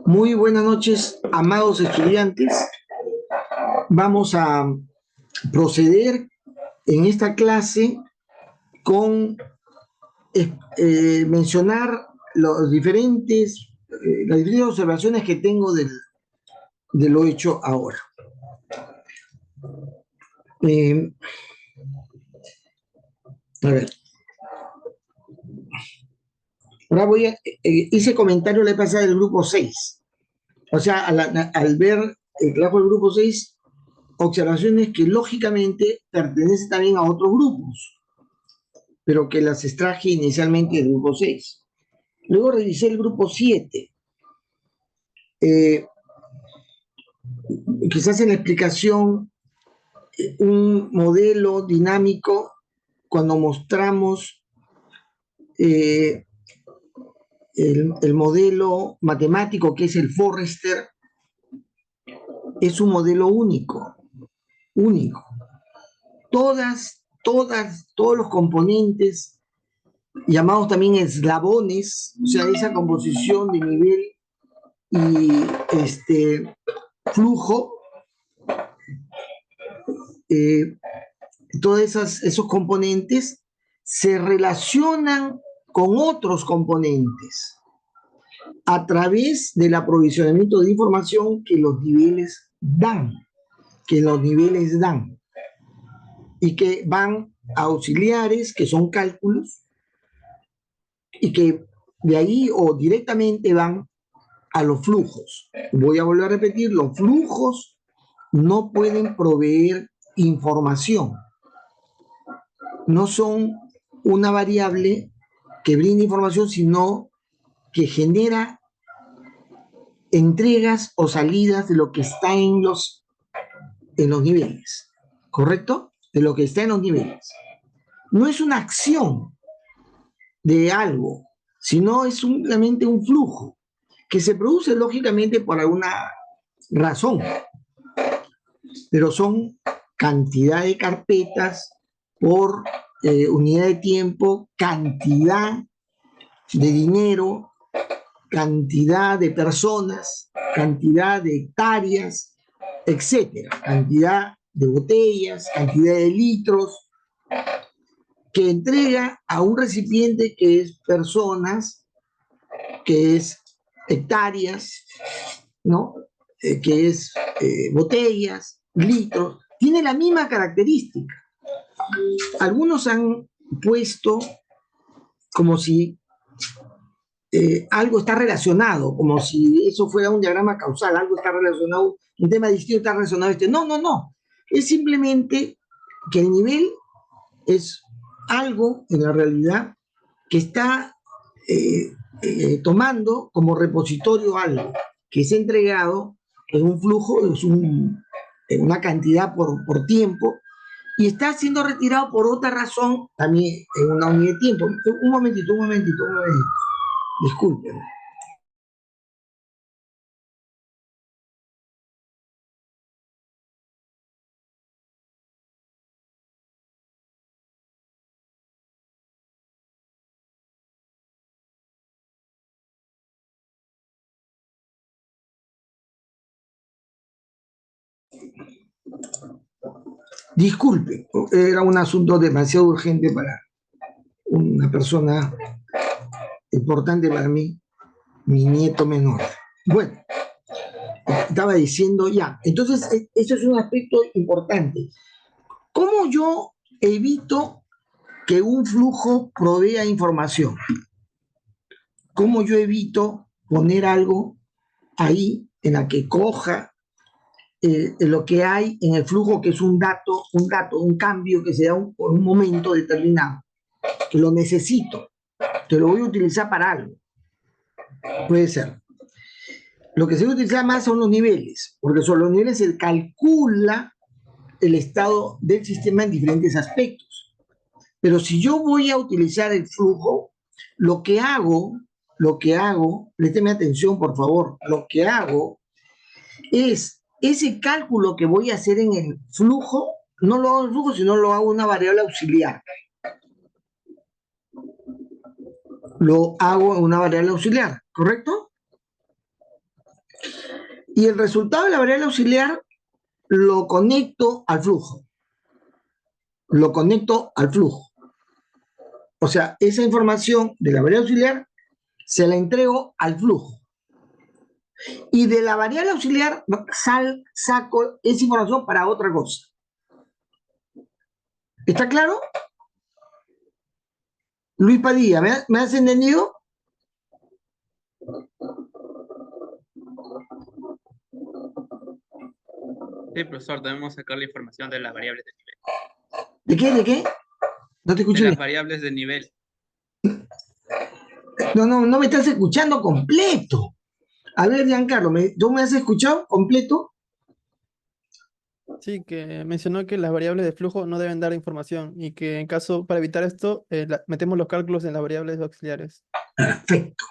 Muy buenas noches, amados estudiantes. Vamos a proceder en esta clase con mencionar las diferentes observaciones que tengo de lo hecho ahora. A ver. Ahora hice comentario la pasada del grupo 6. O sea, al ver el trabajo del grupo 6, observaciones que lógicamente pertenecen también a otros grupos, pero que las extraje inicialmente del grupo 6. Luego revisé el grupo 7. Quizás en la explicación, un modelo dinámico, cuando mostramos el modelo matemático que es el Forrester, es un modelo único. Todos los componentes, llamados también eslabones, o sea, esa composición de nivel y flujo, todos esos componentes se relacionan con otros componentes a través del aprovisionamiento de información que los niveles dan, y que van a auxiliares, que son cálculos, y que de ahí o directamente van a los flujos. Voy a volver a repetir, los flujos no pueden proveer información. No son una variable que brinda información, sino que genera entregas o salidas de lo que está en los niveles, ¿correcto? De lo que está en los niveles. No es una acción de algo, sino es simplemente un flujo que se produce lógicamente por alguna razón, pero son cantidad de carpetas por unidad de tiempo, cantidad de dinero, cantidad de personas, cantidad de hectáreas, etcétera, cantidad de botellas, cantidad de litros, que entrega a un recipiente que es personas, que es hectáreas, ¿no? Que es botellas, litros, tiene la misma característica. Algunos han puesto como si algo está relacionado, como si eso fuera un diagrama causal, algo está relacionado, un tema distinto está relacionado. No. Es simplemente que el nivel es algo, en la realidad, que está tomando como repositorio algo que es entregado en un flujo, en una cantidad por tiempo, y está siendo retirado por otra razón también en una unidad de tiempo. Un momentito. Disculpen. Disculpe, era un asunto demasiado urgente para una persona importante para mí, mi nieto menor. Bueno, estaba diciendo ya, entonces eso es un aspecto importante. ¿Cómo yo evito que un flujo provea información? ¿Cómo yo evito poner algo ahí en la que coja lo que hay en el flujo, que es un cambio que se da por un momento determinado, que lo necesito, que lo voy a utilizar para algo? Puede ser. Lo que se utiliza más son los niveles, porque sobre los niveles se calcula el estado del sistema en diferentes aspectos. Pero si yo voy a utilizar el flujo, lo que hago, présteme atención por favor, lo que hago es ese cálculo que voy a hacer en el flujo, no lo hago en el flujo, sino lo hago en una variable auxiliar. Lo hago en una variable auxiliar, ¿correcto? Y el resultado de la variable auxiliar lo conecto al flujo. Lo conecto al flujo. O sea, esa información de la variable auxiliar se la entrego al flujo. Y de la variable auxiliar saco esa información para otra cosa. ¿Está claro? Luis Padilla, ¿me has entendido? Sí, profesor, debemos sacar la información de las variables de nivel. ¿De qué? ¿De qué? No te De escuché las bien. variables de nivel. No me estás escuchando completo. A ver, Giancarlo, ¿tú me has escuchado completo? Sí, que mencionó que las variables de flujo no deben dar información y que en caso, para evitar esto, metemos los cálculos en las variables auxiliares. Perfecto.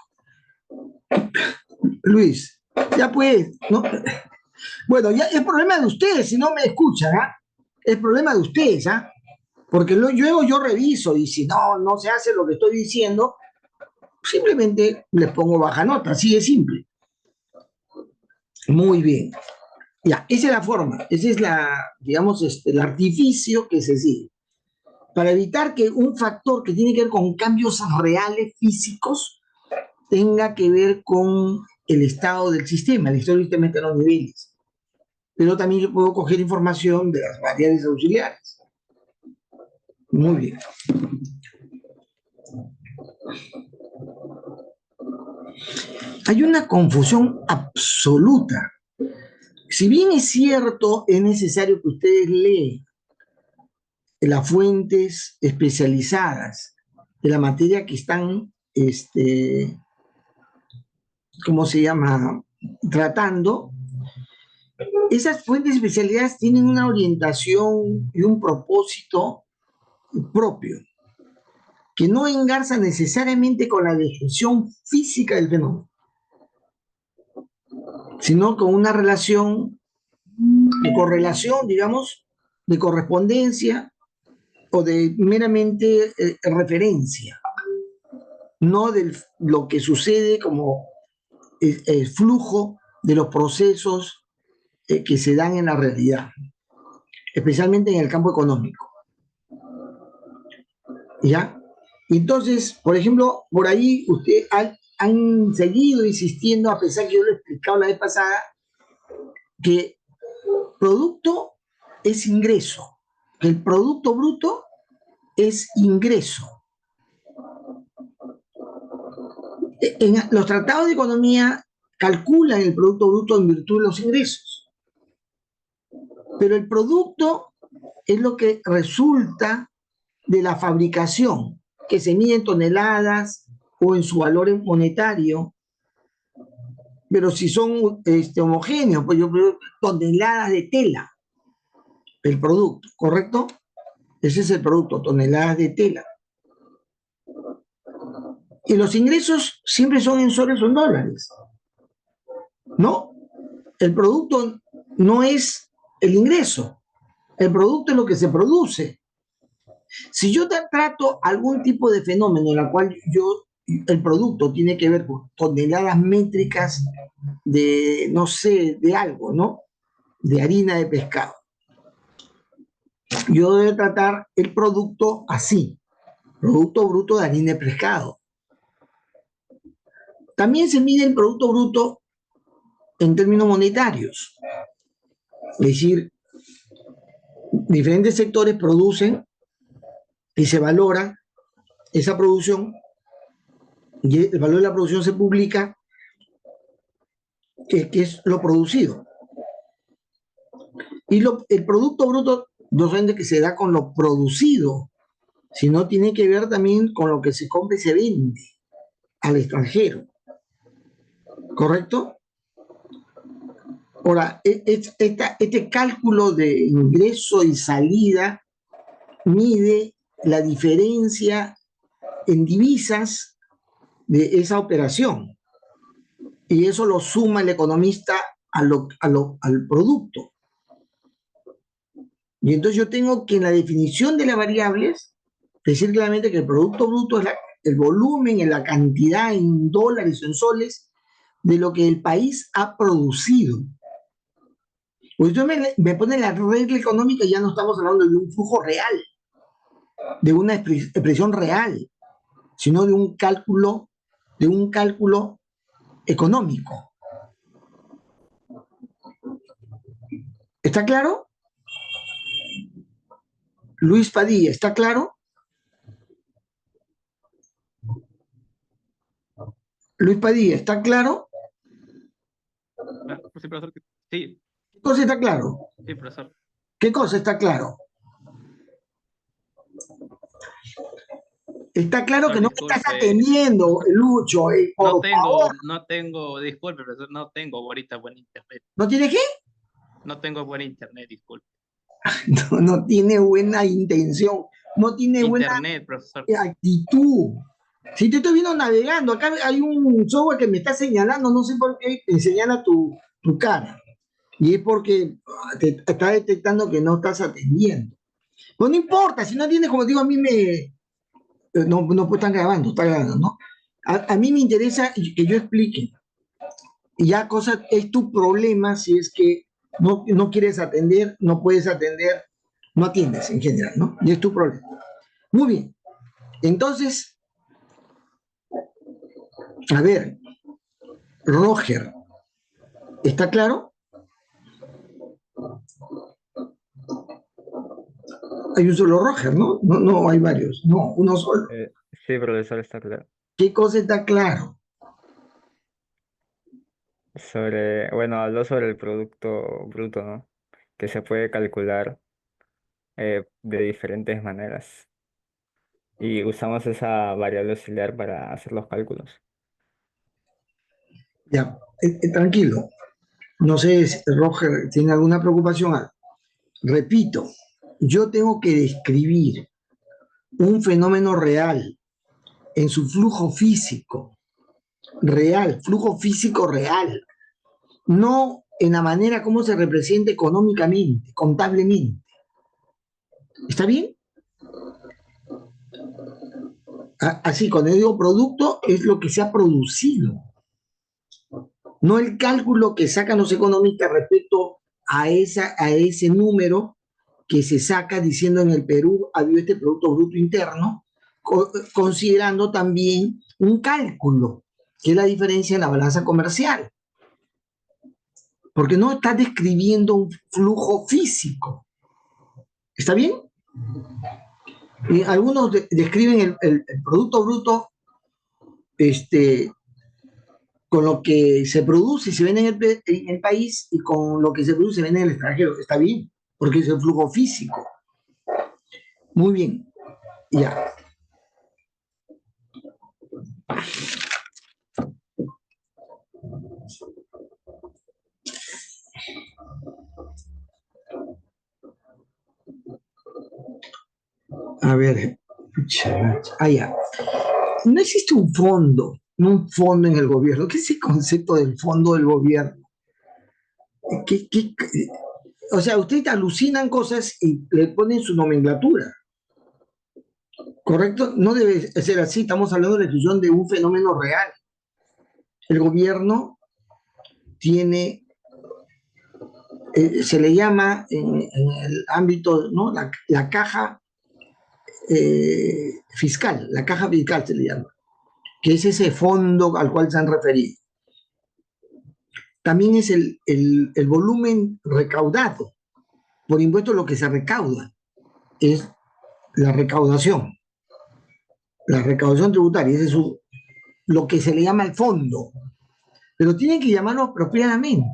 Luis, ya pues, ¿no? Bueno, ya es problema de ustedes si no me escuchan, ¿ah? Es problema de ustedes, ¿ah? Porque luego yo reviso y si no se hace lo que estoy diciendo, simplemente les pongo baja nota, así de simple. Muy bien. Ya, esa es la forma, ese es digamos, el artificio que se sigue. Para evitar que un factor que tiene que ver con cambios reales físicos tenga que ver con el estado del sistema. El estado del sistema está en los niveles. Pero también yo puedo coger información de las variables auxiliares. Muy bien. Hay una confusión absoluta. Si bien es cierto, es necesario que ustedes lean las fuentes especializadas de la materia que están, ¿cómo se llama?, tratando. Esas fuentes especializadas tienen una orientación y un propósito propio, que no engarza necesariamente con la descripción física del fenómeno, sino con una relación de correlación, digamos, de correspondencia o de meramente referencia, no de lo que sucede como el flujo de los procesos que se dan en la realidad, especialmente en el campo económico. ¿Ya? Entonces, por ejemplo, por ahí ustedes han seguido insistiendo, a pesar que yo lo he explicado la vez pasada, que producto es ingreso, que el producto bruto es ingreso. En los tratados de economía calculan el producto bruto en virtud de los ingresos, pero el producto es lo que resulta de la fabricación, que se mide en toneladas o en su valor monetario, pero si son homogéneos, pues yo creo toneladas de tela, el producto, ¿correcto? Ese es el producto, toneladas de tela. Y los ingresos siempre son en soles o en dólares, ¿no? El producto no es el ingreso, el producto es lo que se produce. Si yo trato algún tipo de fenómeno en la cual el producto tiene que ver con toneladas métricas de, no sé, de algo, ¿no? De harina de pescado. Yo debo tratar el producto así, producto bruto de harina de pescado. También se mide el producto bruto en términos monetarios. Es decir, diferentes sectores producen y se valora esa producción y el valor de la producción se publica, que es lo producido. Y el producto bruto no solamente que se da con lo producido, sino tiene que ver también con lo que se compra y se vende al extranjero. ¿Correcto? Ahora, este cálculo de ingreso y salida mide la diferencia en divisas de esa operación. Y eso lo suma el economista al producto. Y entonces yo tengo que en la definición de las variables decir claramente que el producto bruto es el volumen, en la cantidad en dólares o en soles de lo que el país ha producido. Pues usted me pone la regla económica y ya no estamos hablando de un flujo real, de una expresión real, sino de un cálculo económico. ¿Está claro? Luis Padilla, ¿está claro? Luis Padilla, ¿está claro? Sí, profesor. Sí, ¿Qué cosa está claro? sí, profesor. ¿Qué cosa está claro? Está claro que Profesor, no me estás disculpe. atendiendo, Lucho, por favor. Disculpe, profesor, no tengo ahorita buen internet. ¿No tiene qué? No tengo buen internet, disculpe. No, no tiene buena intención, no tiene buena Internet, profesor. actitud. Si te estoy viendo navegando, acá hay un software que me está señalando, no sé por qué, te señala tu cara. Y es porque te está detectando que no estás atendiendo. Pues no importa, si no atiendes, como digo, a mí me... No, pues están grabando, ¿no? A mí me interesa que yo explique. Y ya cosa, es tu problema si es que no quieres atender, no puedes atender, no atiendes en general, ¿no? Y es tu problema. Muy bien. Entonces, a ver, Roger, ¿está claro? Hay un solo Roger, ¿no? No, hay varios. No, uno solo. Sí, profesor, está claro. ¿Qué cosa está claro? Bueno, habló sobre el producto bruto, ¿no? Que se puede calcular de diferentes maneras. Y usamos esa variable auxiliar para hacer los cálculos. Ya, tranquilo. No sé si Roger tiene alguna preocupación. Repito, yo tengo que describir un fenómeno real en su flujo físico, flujo físico real, no en la manera como se representa económicamente, contablemente. ¿Está bien? Así, cuando yo digo producto, es lo que se ha producido, no el cálculo que sacan los economistas respecto a ese número que se saca diciendo en el Perú ha habido este Producto Bruto Interno, considerando también un cálculo, que es la diferencia en la balanza comercial, porque no está describiendo un flujo físico. ¿Está bien? Y algunos describen el Producto Bruto con lo que se produce y se vende en el país y con lo que se produce y se vende en el extranjero. Está bien, porque es el flujo físico. Muy bien, ya. A ver, ya. No existe un fondo, un fondo en el gobierno. ¿Qué es el concepto del fondo del gobierno? O sea, ustedes alucinan cosas y le ponen su nomenclatura. ¿Correcto? No debe ser así. Estamos hablando de la discusión de un fenómeno real. El gobierno tiene, se le llama en el ámbito, ¿no? La caja fiscal, la caja fiscal se le llama, que es ese fondo al cual se han referido. También es el volumen recaudado por impuestos, lo que se recauda es la recaudación tributaria, ese es lo que se le llama el fondo, pero tienen que llamarlo apropiadamente.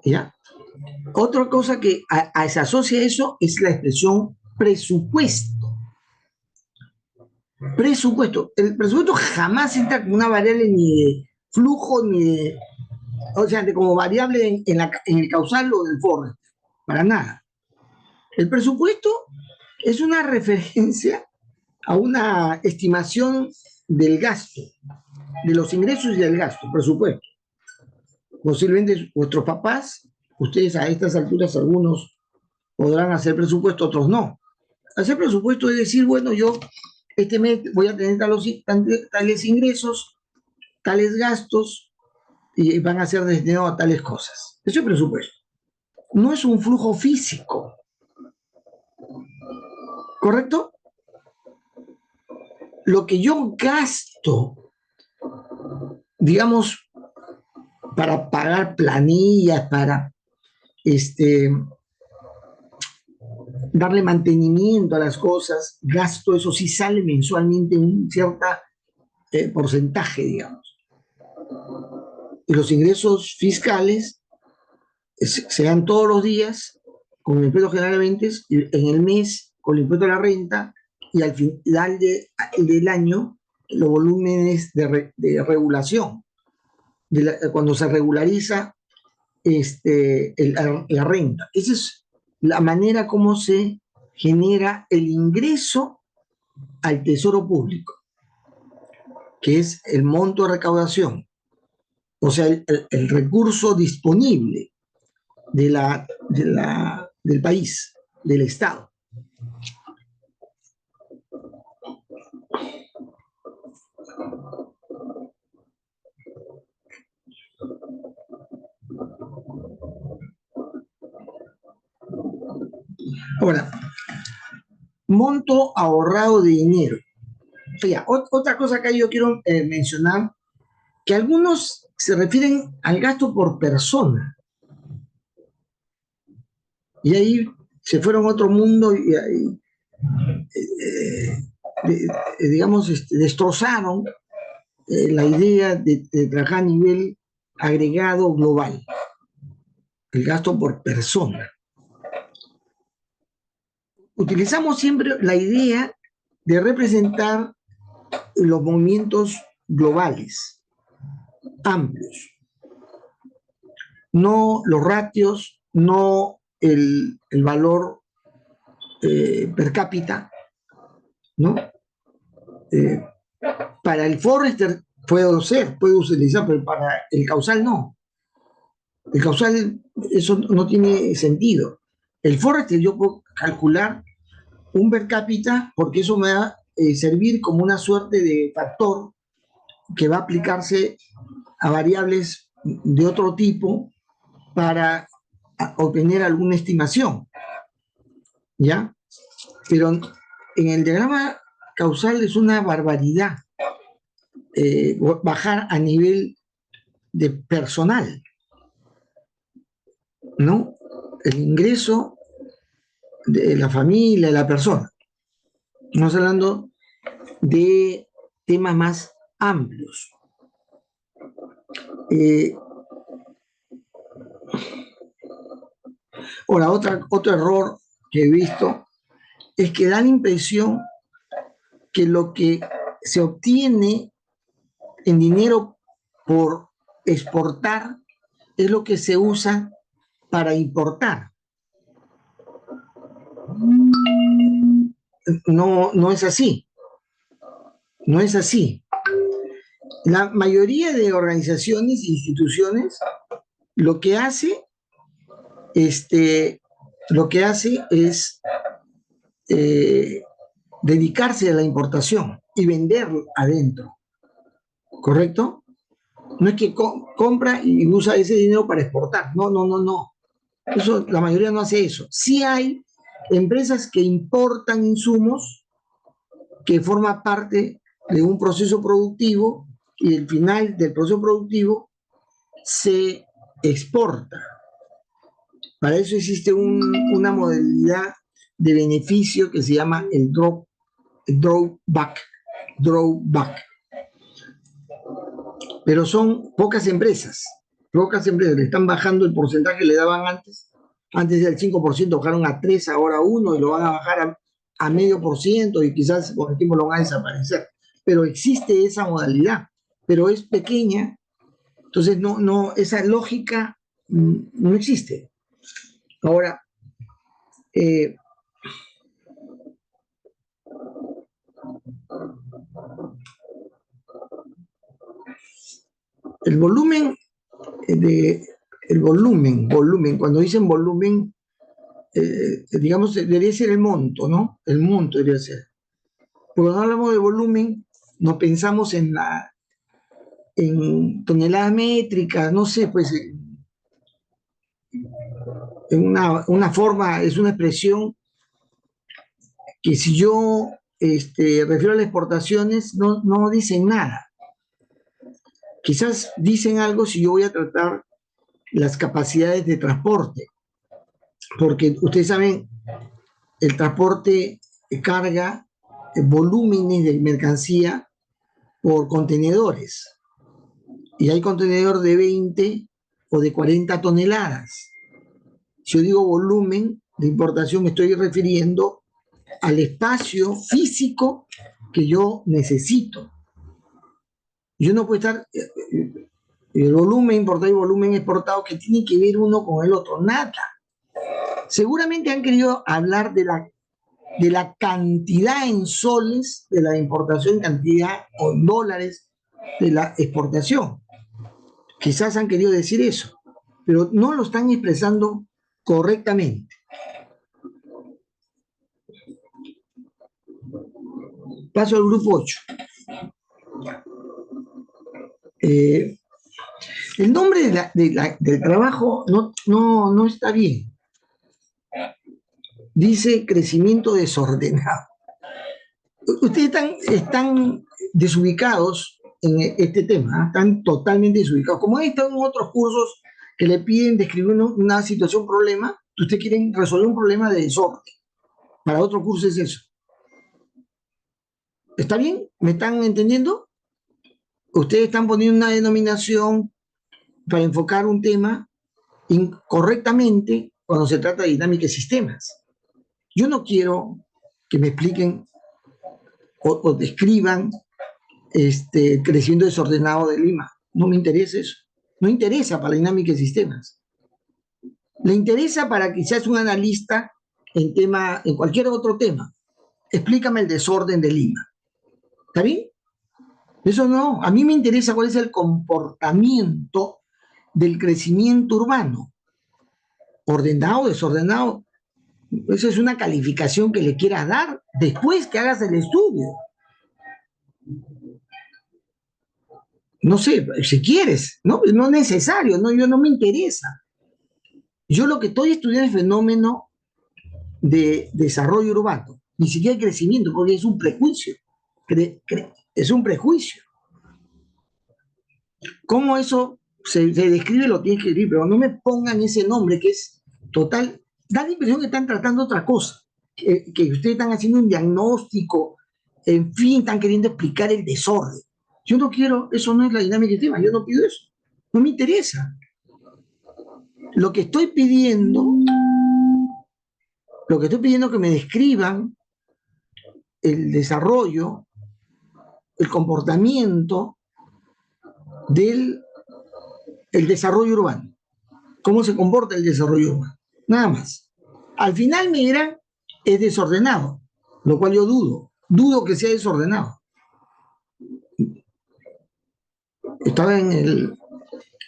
¿Ya? Otra cosa que se asocia a eso es la expresión presupuesto. Presupuesto. El presupuesto jamás entra como una variable ni de flujo, ni de, o sea, como variable en el causal o del forro. Para nada. El presupuesto es una referencia a una estimación del gasto, de los ingresos y del gasto, presupuesto. Posiblemente vuestros papás, ustedes a estas alturas, algunos podrán hacer presupuesto, otros no. Hacer presupuesto es decir, bueno, yo este mes voy a tener tales ingresos, tales gastos y van a ser destinados a tales cosas. Eso es presupuesto. No es un flujo físico. ¿Correcto? Lo que yo gasto, digamos, para pagar planillas, para darle mantenimiento a las cosas, gasto, eso sí sale mensualmente un cierto porcentaje, digamos. Y los ingresos fiscales se dan todos los días con el impuesto general de ventas, en el mes con el impuesto a la renta, y al final del año los volúmenes de regulación, cuando se regulariza la renta. Esa es la manera como se genera el ingreso al tesoro público, que es el monto de recaudación, o sea, el recurso disponible del país, del Estado. Ahora, monto ahorrado de dinero. Ya, otra cosa que yo quiero mencionar, que algunos se refieren al gasto por persona. Y ahí se fueron a otro mundo y ahí, digamos, destrozaron la idea de trabajar a nivel agregado global, el gasto por persona. Utilizamos siempre la idea de representar los movimientos globales, amplios, no los ratios, no el valor per cápita, ¿no? Para el Forrester puede utilizar, pero para el causal no. El causal, eso no tiene sentido. El Forrester yo puedo calcular un per cápita porque eso me va a servir como una suerte de factor que va a aplicarse a variables de otro tipo para obtener alguna estimación, ¿ya? Pero en el diagrama causal es una barbaridad bajar a nivel de personal, ¿no? El ingreso de la familia, de la persona. Estamos hablando de temas más amplios. Ahora, otro error que he visto es que da la impresión que lo que se obtiene en dinero por exportar es lo que se usa para importar. No es así. No es así. La mayoría de organizaciones e instituciones lo que hace es dedicarse a la importación y vender adentro, ¿correcto? No es que compra y usa ese dinero para exportar, no. Eso, la mayoría no hace eso. Sí hay empresas que importan insumos que forman parte de un proceso productivo y al final del proceso productivo se exporta. Para eso existe una modalidad de beneficio que se llama el drawback. Pero son pocas empresas, le están bajando el porcentaje que le daban antes era el 5%, bajaron a 3, ahora 1, y lo van a bajar a 0,5%, y quizás con el tiempo lo van a desaparecer. Pero existe esa modalidad, pero es pequeña, entonces esa lógica no existe. Ahora, el volumen, cuando dicen volumen, digamos, debería ser el monto, ¿no? El monto debería ser. Porque cuando hablamos de volumen, no pensamos en en toneladas métricas, no sé, pues en una forma, es una expresión que si yo refiero a las exportaciones, no dicen nada. Quizás dicen algo si yo voy a tratar las capacidades de transporte, porque ustedes saben, el transporte carga volúmenes de mercancía por contenedores, y hay contenedor de 20 o de 40 toneladas. Si yo digo volumen de importación, me estoy refiriendo al espacio físico que yo necesito. Yo no puedo estar, el volumen importado y volumen exportado, que tiene que ver uno con el otro, nada. Seguramente han querido hablar de la cantidad en soles de la importación, cantidad o en dólares de la exportación. Quizás han querido decir eso, pero no lo están expresando correctamente. Paso al grupo 8. El nombre del trabajo no está bien. Dice crecimiento desordenado. Ustedes están desubicados en este tema, están totalmente desubicados. Como han estado en otros cursos que le piden describir una situación, problema, ustedes quieren resolver un problema de desorden. Para otro curso es eso. ¿Está bien? ¿Me están entendiendo? Ustedes están poniendo una denominación para enfocar un tema incorrectamente cuando se trata de dinámica de sistemas. Yo no quiero que me expliquen o describan crecimiento desordenado de Lima. No me interesa eso. No interesa para la dinámica de sistemas. Le interesa para que seas un analista en cualquier otro tema. Explícame el desorden de Lima. ¿Está bien? Eso no. A mí me interesa cuál es el comportamiento del crecimiento urbano. Ordenado, desordenado. Esa es una calificación que le quieras dar después que hagas el estudio. No sé, si quieres, ¿no? No es necesario, no, yo no me interesa. Yo lo que estoy estudiando es el fenómeno de desarrollo urbano, ni siquiera crecimiento, porque es un prejuicio. Es un prejuicio. ¿Cómo eso se describe? Lo tiene que escribir, pero no me pongan ese nombre que es total. Da la impresión que están tratando otra cosa, que ustedes están haciendo un diagnóstico, en fin, están queriendo explicar el desorden. Yo no quiero, eso no es la dinámica del tema, yo no pido eso, no me interesa. Lo que estoy pidiendo es que me describan el desarrollo, el comportamiento del desarrollo urbano. ¿Cómo se comporta el desarrollo urbano? Nada más. Al final me dirán, es desordenado, lo cual yo dudo que sea desordenado. Estaba en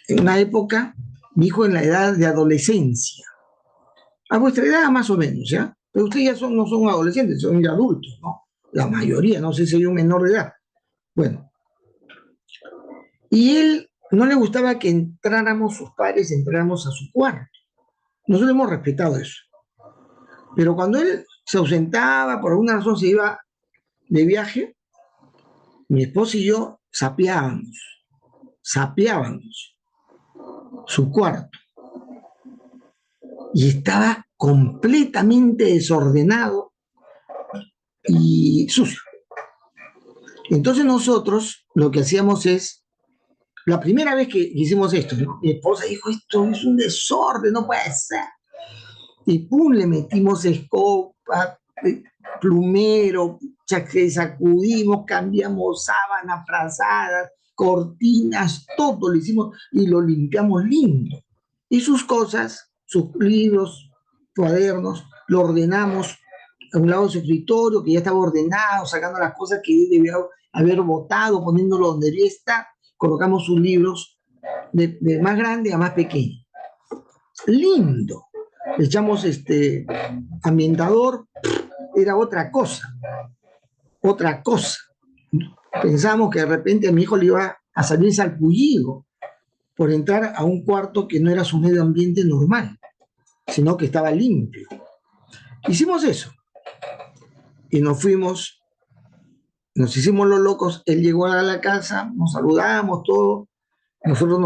una época, mi hijo en la edad de adolescencia, a vuestra edad más o menos, ¿ya? Pero ustedes ya no son adolescentes, son ya adultos, ¿no? La mayoría, no sé si hay un menor de edad. Bueno, y él no le gustaba que sus padres entráramos a su cuarto. Nosotros hemos respetado eso. Pero cuando él se ausentaba, por alguna razón se iba de viaje, mi esposa y yo sapeábamos su cuarto. Y estaba completamente desordenado y sucio. Entonces nosotros lo que hacíamos es, la primera vez que hicimos esto, ¿no? Mi esposa dijo, esto es un desorden, no puede ser. Y pum, le metimos escoba, plumero, sacudimos, cambiamos sábanas, frazadas, cortinas, todo lo hicimos y lo limpiamos lindo. Y sus cosas, sus libros, cuadernos, lo ordenamos a un lado de su escritorio, que ya estaba ordenado, sacando las cosas que él debía haber botado, poniéndolo donde debía estar. Colocamos sus libros de más grande a más pequeño. Lindo. Le echamos ambientador, era otra cosa. Pensamos que de repente a mi hijo le iba a salir salpullido por entrar a un cuarto que no era su medio ambiente normal, sino que estaba limpio. Hicimos eso y nos fuimos, nos hicimos los locos. Él llegó a la casa, nos saludamos, todo. Nosotros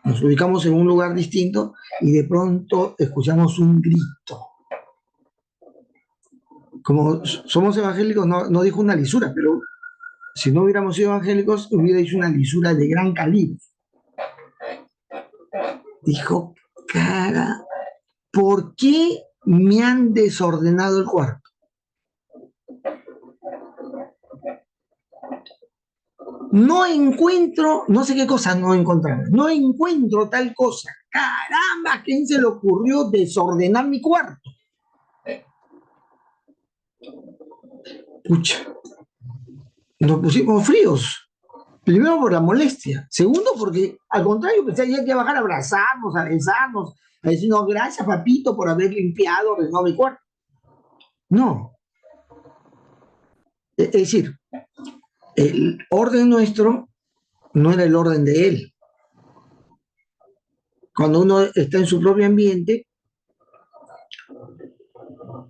nos ubicamos en un lugar distinto y de pronto escuchamos un grito. Como somos evangélicos, no dijo una lisura, pero si no hubiéramos sido evangélicos, hubiera hecho una lisura de gran calibre. Dijo, cara, ¿por qué me han desordenado el cuarto? No encuentro, no sé qué cosa no encontrar, no encuentro tal cosa. Caramba, ¿a quién se le ocurrió desordenar mi cuarto? Pucha, nos pusimos fríos. Primero por la molestia. Segundo porque, al contrario, pensé que hay que bajar a abrazarnos, a besarnos, a decirnos gracias, papito, por haber limpiado, ordenado mi cuarto. No. Es decir, el orden nuestro no era el orden de él. Cuando uno está en su propio ambiente,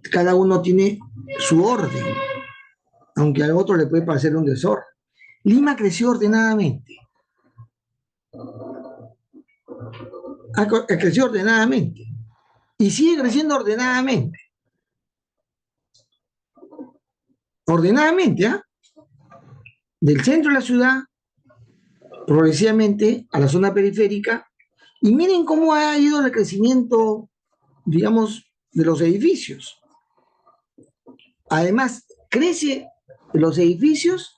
cada uno tiene su orden, aunque al otro le puede parecer un desorden. Lima creció ordenadamente. Creció ordenadamente. Y sigue creciendo ordenadamente. Ordenadamente, ¿ah? Del centro de la ciudad, progresivamente a la zona periférica. Y miren cómo ha ido el crecimiento, digamos, de los edificios. Además, crece los edificios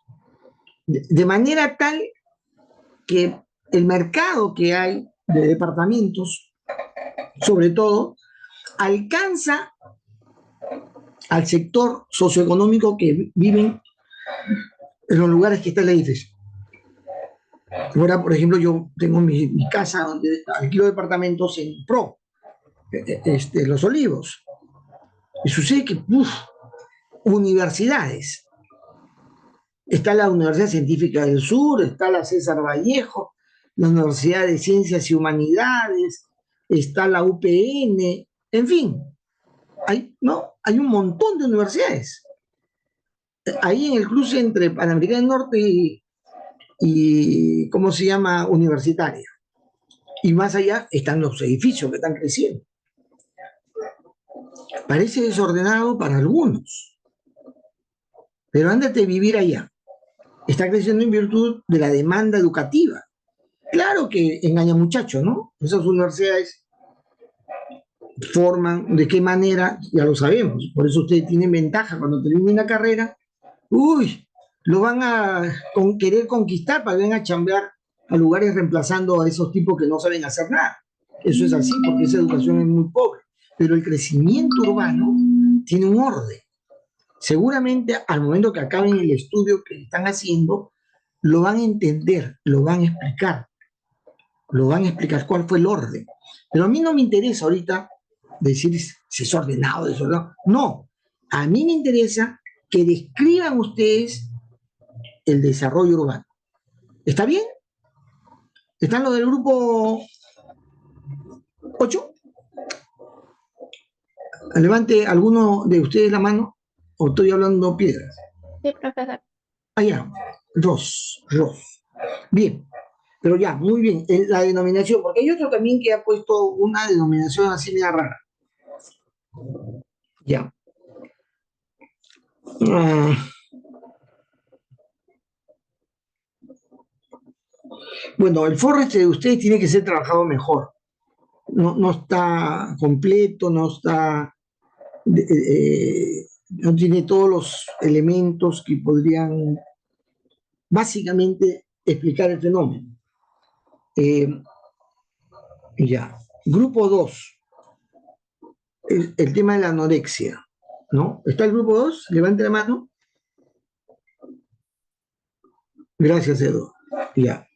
de manera tal que el mercado que hay de departamentos, sobre todo, alcanza al sector socioeconómico que viven en los lugares que está el edificio. Ahora, por ejemplo, yo tengo mi casa donde alquilo departamentos en Pro, Los Olivos. Y sucede que, universidades. Está la Universidad Científica del Sur, está la César Vallejo, la Universidad de Ciencias y Humanidades, está la UPN, en fin, hay un montón de universidades. Ahí en el cruce entre Panamericana del Norte y ¿cómo se llama? Universitaria. Y más allá están los edificios que están creciendo. Parece desordenado para algunos, pero ándate a vivir allá. Está creciendo en virtud de la demanda educativa. Claro que engaña muchachos, ¿no? Esas universidades forman, ¿de qué manera? Ya lo sabemos. Por eso ustedes tienen ventaja cuando terminen una carrera. Lo van a querer conquistar para que vengan a chambear a lugares reemplazando a esos tipos que no saben hacer nada. Eso es así porque esa educación es muy pobre. Pero el crecimiento urbano tiene un orden. Seguramente al momento que acaben el estudio que están haciendo, lo van a entender, lo van a explicar cuál fue el orden. Pero a mí no me interesa ahorita decir si es ordenado, desordenado. No, a mí me interesa que describan ustedes el desarrollo urbano. ¿Está bien? ¿Están los del grupo 8? Levante alguno de ustedes la mano, o estoy hablando piedras. Sí, profesor. Allá, Ros. Bien, pero ya, muy bien. La denominación, porque hay otro también que ha puesto una denominación así media rara. Ya. Bueno, el forest de ustedes tiene que ser trabajado mejor. No está completo, no tiene todos los elementos que podrían básicamente explicar el fenómeno. Ya. Grupo 2. El tema de la anorexia, ¿no? ¿Está el grupo 2? Levante la mano. Gracias, Eduardo. Ya.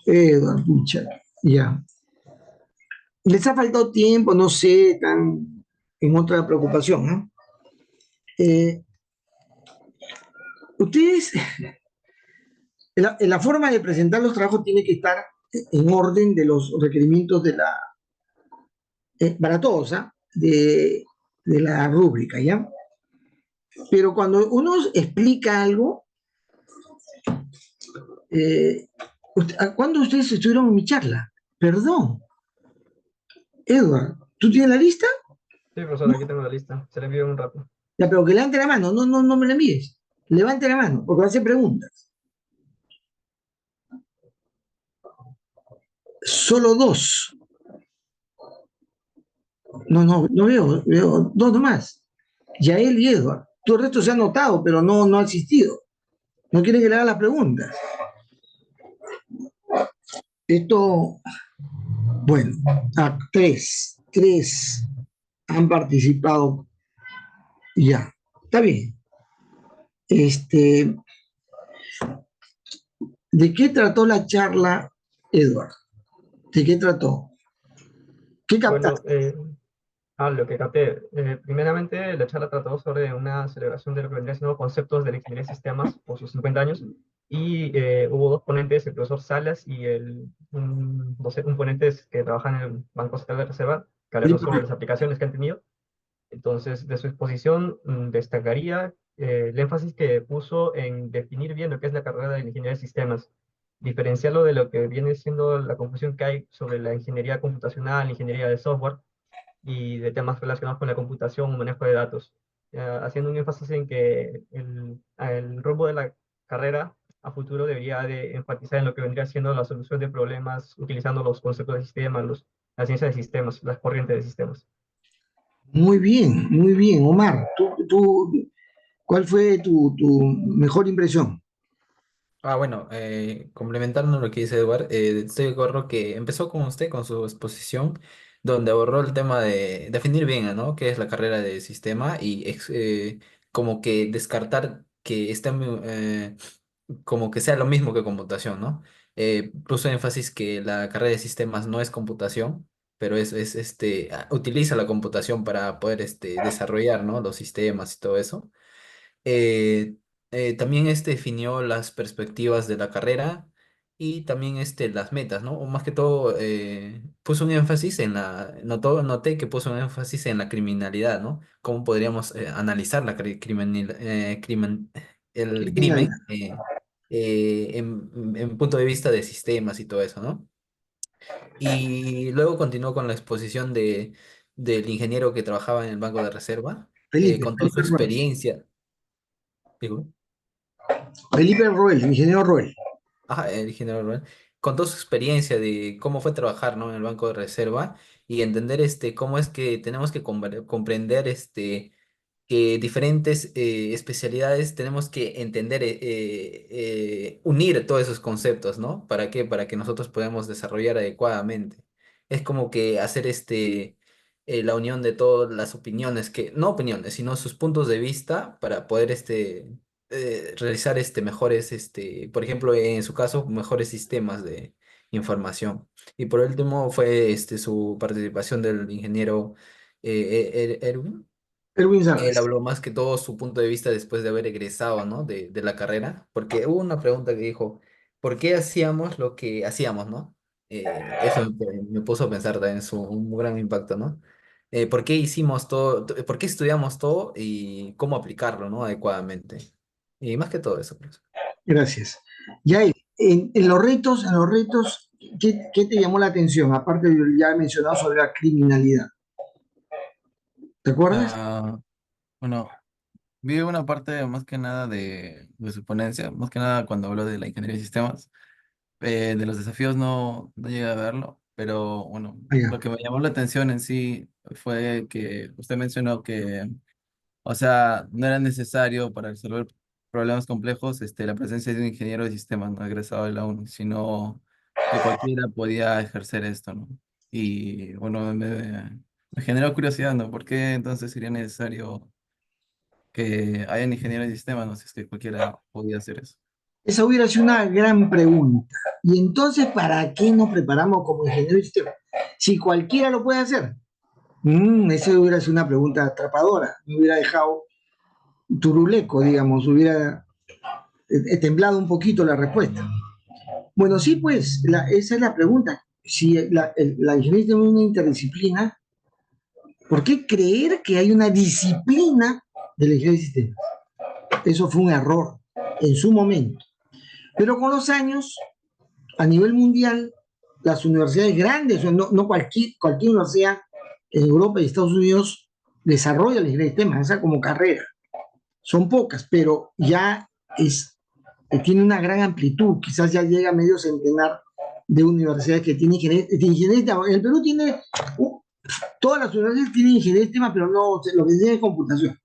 Eduardo, pucha. Ya. Les ha faltado tiempo, no sé, están en otra preocupación, ¿no? Ustedes la forma de presentar los trabajos tiene que estar en orden de los requerimientos de la, para todos, ¿ah? De la rúbrica, ¿ya? Pero cuando uno explica algo, ¿cuándo ustedes estuvieron en mi charla? Perdón, Edward, ¿tú tienes la lista? Sí, profesor, aquí tengo la lista. Se la envío en un rato. Ya, pero que levante la mano, no me la envíes. Levante la mano, porque va a hacer preguntas. Solo dos. No veo dos nomás. Yael y Edward. Todo el resto se ha anotado, pero no ha asistido. No quieren que le haga las preguntas. Esto, bueno, tres han participado ya. Está bien. ¿De qué trató la charla, Edward? ¿De qué trató? ¿Qué Bueno, captaste? lo que capté. Primeramente, la charla trató sobre una celebración de lo que vendría siendo conceptos de la ingeniería de sistemas por sus 50 años. Y hubo dos ponentes, el profesor Salas y un ponente que trabaja en el Banco Central de Reserva, que hablaron sobre las aplicaciones que han tenido. Entonces, de su exposición destacaría el énfasis que puso en definir bien lo que es la carrera de la ingeniería de sistemas, diferenciarlo de lo que viene siendo la confusión que hay sobre la ingeniería computacional, ingeniería de software y de temas relacionados con la computación o manejo de datos, haciendo un énfasis en que el rumbo de la carrera a futuro debería de enfatizar en lo que vendría siendo la solución de problemas utilizando los conceptos de sistemas, la ciencia de sistemas, las corrientes de sistemas. Muy bien, muy bien. Omar, ¿cuál fue tu mejor impresión? Bueno, complementando lo que dice Eduard, estoy de acuerdo que empezó con usted con su exposición, donde abordó el tema de definir bien, ¿no? Qué es la carrera de sistema y como que descartar que como que sea lo mismo que computación, ¿no? Puso énfasis que la carrera de sistemas no es computación, pero utiliza la computación para poder desarrollar, ¿no? Los sistemas y todo eso. Eh, También definió las perspectivas de la carrera y también las metas, ¿no? O más que todo, puso un énfasis noté que puso un énfasis en la criminalidad, ¿no? Cómo podríamos analizar el Criminalidad. crimen en punto de vista de sistemas y todo eso, ¿no? Y luego continuó con la exposición del ingeniero que trabajaba en el Banco de Reserva, contó su Felipe Roel. experiencia. Digo, Felipe Roel, ingeniero Roel. ajá, el general Ruel contó su experiencia de cómo fue trabajar, ¿no? En el Banco de Reserva y entender cómo es que tenemos que comprender que diferentes especialidades tenemos que entender, unir todos esos conceptos, ¿no? ¿Para qué? Para que nosotros podamos desarrollar adecuadamente. Es como que hacer la unión de todas las opiniones, no opiniones, sino sus puntos de vista para poder realizar mejores, por ejemplo, en su caso, mejores sistemas de información. Y por último fue su participación del ingeniero Erwin. Erwin Él Salas. habló más que todo su punto de vista después de haber egresado, ¿no? De la carrera, porque hubo una pregunta que dijo, ¿por qué hacíamos lo que hacíamos, ¿no? Eso me puso a pensar también, un gran impacto, ¿no? ¿Por qué hicimos todo, por qué estudiamos todo y cómo aplicarlo, ¿no? Adecuadamente. Y más que todo eso, pues. Gracias. Ya en los retos, ¿qué te llamó la atención? Aparte de lo ya mencionado sobre la criminalidad. ¿Te acuerdas? Ah, bueno, vi una parte más que nada de su ponencia, más que nada cuando habló de la ingeniería de sistemas. De los desafíos no llegué a verlo, pero bueno, Allá. lo que me llamó la atención en sí fue que usted mencionó que, o sea, no era necesario para resolver problemas complejos la presencia de un ingeniero de sistemas no egresado de la UNI, sino que cualquiera podía ejercer esto, ¿no? Y bueno, me generó curiosidad, ¿no? ¿Por qué entonces sería necesario que hayan ingenieros de sistemas, no? Si es que cualquiera podía hacer eso. Esa hubiera sido una gran pregunta. Y entonces, ¿para qué nos preparamos como ingeniero de sistema? Si cualquiera lo puede hacer. Esa hubiera sido una pregunta atrapadora. Me hubiera dejado turuleco, digamos. temblado un poquito la respuesta. Bueno, sí, pues, esa es la pregunta. Si la ingeniería es una interdisciplina, ¿por qué creer que hay una disciplina de la ingeniería de sistemas? Eso fue un error en su momento. Pero con los años, a nivel mundial, las universidades grandes, no cualquier universidad en Europa y Estados Unidos desarrolla la ingeniería de sistemas, esa como carrera. Son pocas, pero ya tiene una gran amplitud, quizás ya llega a medio centenar de universidades que tienen ingeniería. En el Perú todas las universidades tienen ingeniería de sistemas, pero no lo que tienen es computación.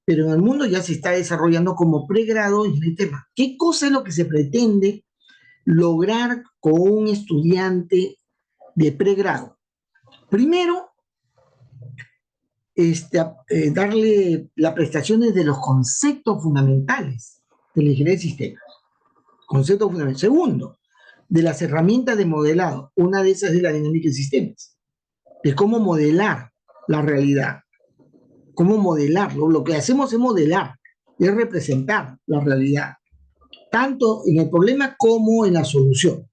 Pero en el mundo ya se está desarrollando como pregrado ingeniería de sistemas. ¿Qué cosa es lo que se pretende lograr con un estudiante de pregrado? Primero, darle las prestaciones de los conceptos fundamentales de la ingeniería de sistemas. Conceptos fundamentales. Segundo, de las herramientas de modelado. Una de esas es la dinámica de sistemas. De cómo modelar la realidad. Cómo modelarlo. Lo que hacemos es modelar, es representar la realidad, tanto en el problema como en la solución.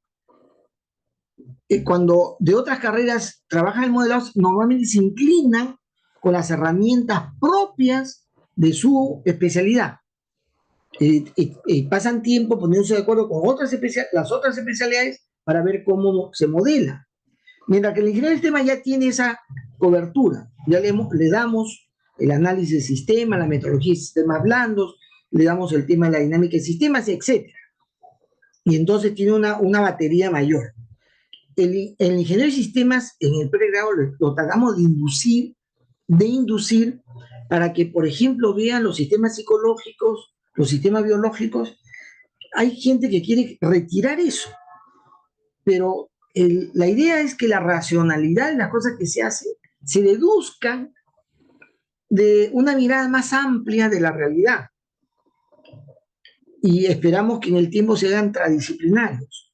Cuando de otras carreras trabajan el modelado, normalmente se inclinan con las herramientas propias de su especialidad. Pasan tiempo poniéndose de acuerdo con las otras especialidades para ver cómo se modela. Mientras que el ingeniero del sistema ya tiene esa cobertura. Ya le damos el análisis de sistema, la metodología de sistemas blandos, le damos el tema de la dinámica de sistemas, etc. Y entonces tiene una batería mayor. El ingeniero de sistemas en el pregrado lo tratamos de inducir para que, por ejemplo, vean los sistemas psicológicos, los sistemas biológicos. Hay gente que quiere retirar eso, pero la idea es que la racionalidad de las cosas que se hacen se deduzcan de una mirada más amplia de la realidad. Y esperamos que en el tiempo se hagan transdisciplinarios.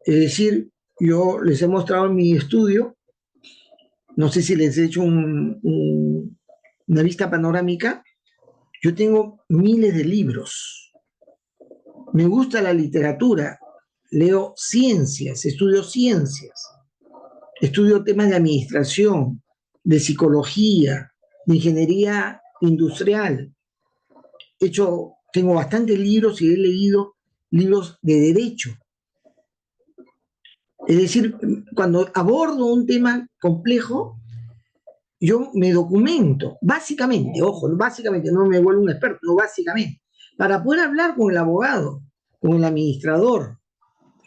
Es decir, yo les he mostrado en mi estudio, no sé si les he hecho una vista panorámica. Yo tengo miles de libros. Me gusta la literatura. Leo ciencias, estudio temas de administración, de psicología, de ingeniería industrial. Tengo bastantes libros y he leído libros de derecho. Es decir, cuando abordo un tema complejo, yo me documento, básicamente, ojo, básicamente, no me vuelvo un experto, no, básicamente, para poder hablar con el abogado, con el administrador,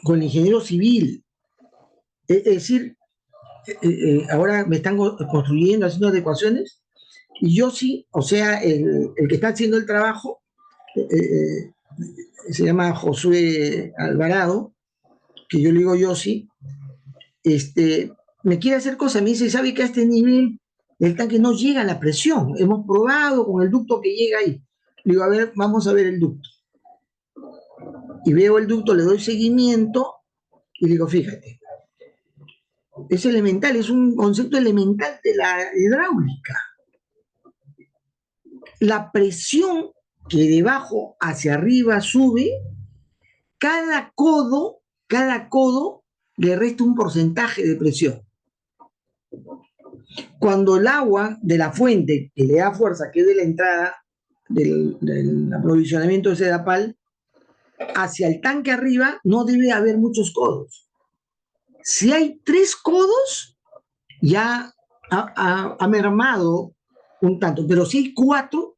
con el ingeniero civil. Es decir, ahora me están construyendo, haciendo adecuaciones, y yo sí, o sea, el que está haciendo el trabajo, se llama Josué Alvarado, que yo le digo yo sí, me quiere hacer cosas, me dice, ¿sabe que a este nivel el tanque no llega a la presión? Hemos probado con el ducto que llega ahí. Le digo, a ver, vamos a ver el ducto. Y veo el ducto, le doy seguimiento y le digo, fíjate, es elemental, es un concepto elemental de la hidráulica. La presión que de abajo hacia arriba sube, cada codo le resta un porcentaje de presión. Cuando el agua de la fuente que le da fuerza, que es de la entrada del aprovisionamiento de Sedapal, hacia el tanque arriba no debe haber muchos codos. Si hay 3 codos, ya ha mermado un tanto, pero si hay 4,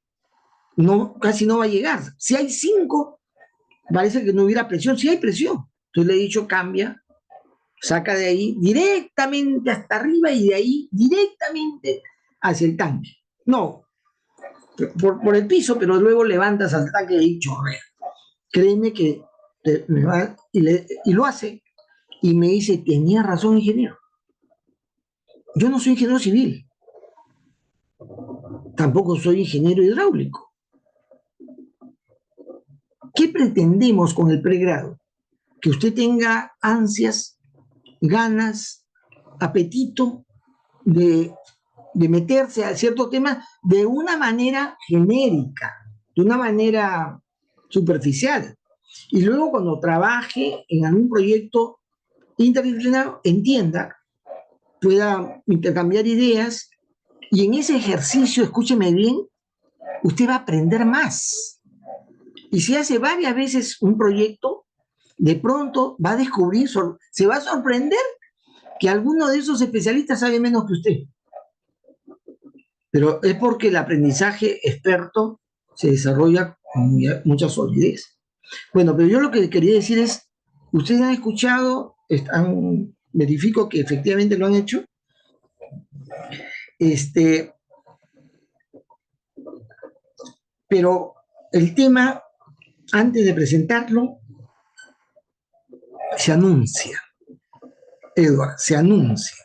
casi no va a llegar. Si hay 5, parece que no hubiera presión. Si hay presión, entonces le he dicho, cambia, saca de ahí directamente hasta arriba y de ahí directamente hacia el tanque. No, por el piso, pero luego levantas al tanque y ahí chorrea. Créeme que y lo hace. Y me dice, tenía razón, ingeniero. Yo no soy ingeniero civil. Tampoco soy ingeniero hidráulico. ¿Qué pretendemos con el pregrado? Que usted tenga ansias, ganas, apetito de meterse a cierto tema de una manera genérica, de una manera superficial. Y luego cuando trabaje en algún proyecto interdisciplinario, entienda, pueda intercambiar ideas y en ese ejercicio, escúcheme bien, usted va a aprender más. Y si hace varias veces un proyecto, de pronto va a descubrir, se va a sorprender que alguno de esos especialistas sabe menos que usted. Pero es porque el aprendizaje experto se desarrolla con mucha solidez. Bueno, pero yo lo que quería decir es, ustedes han escuchado, verifico que efectivamente lo han hecho, pero el tema, antes de presentarlo, se anuncia. Edward, se anuncia.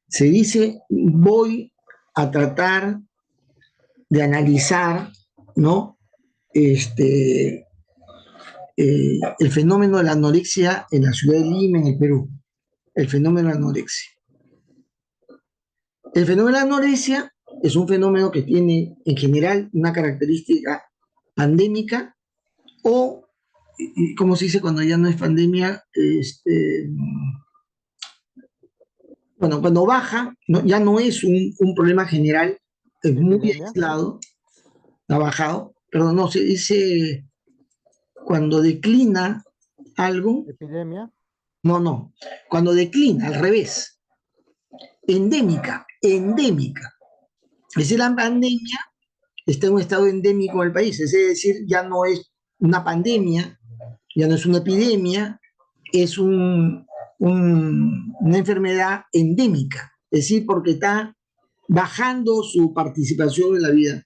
Se dice, voy a tratar de analizar, ¿no? El fenómeno de la anorexia en la ciudad de Lima, en el Perú. El fenómeno de la anorexia. El fenómeno de la anorexia es un fenómeno que tiene en general una característica pandémica o, ¿cómo se dice cuando ya no es pandemia? Bueno, cuando baja, ya no es un problema general, es muy aislado, ha bajado, pero no se dice cuando declina algo. Epidemia. No, cuando declina, al revés. Endémica. Es decir, la pandemia está en un estado endémico en el país, es decir, ya no es una pandemia, ya no es una epidemia, es una enfermedad endémica, es decir, porque está bajando su participación en la vida.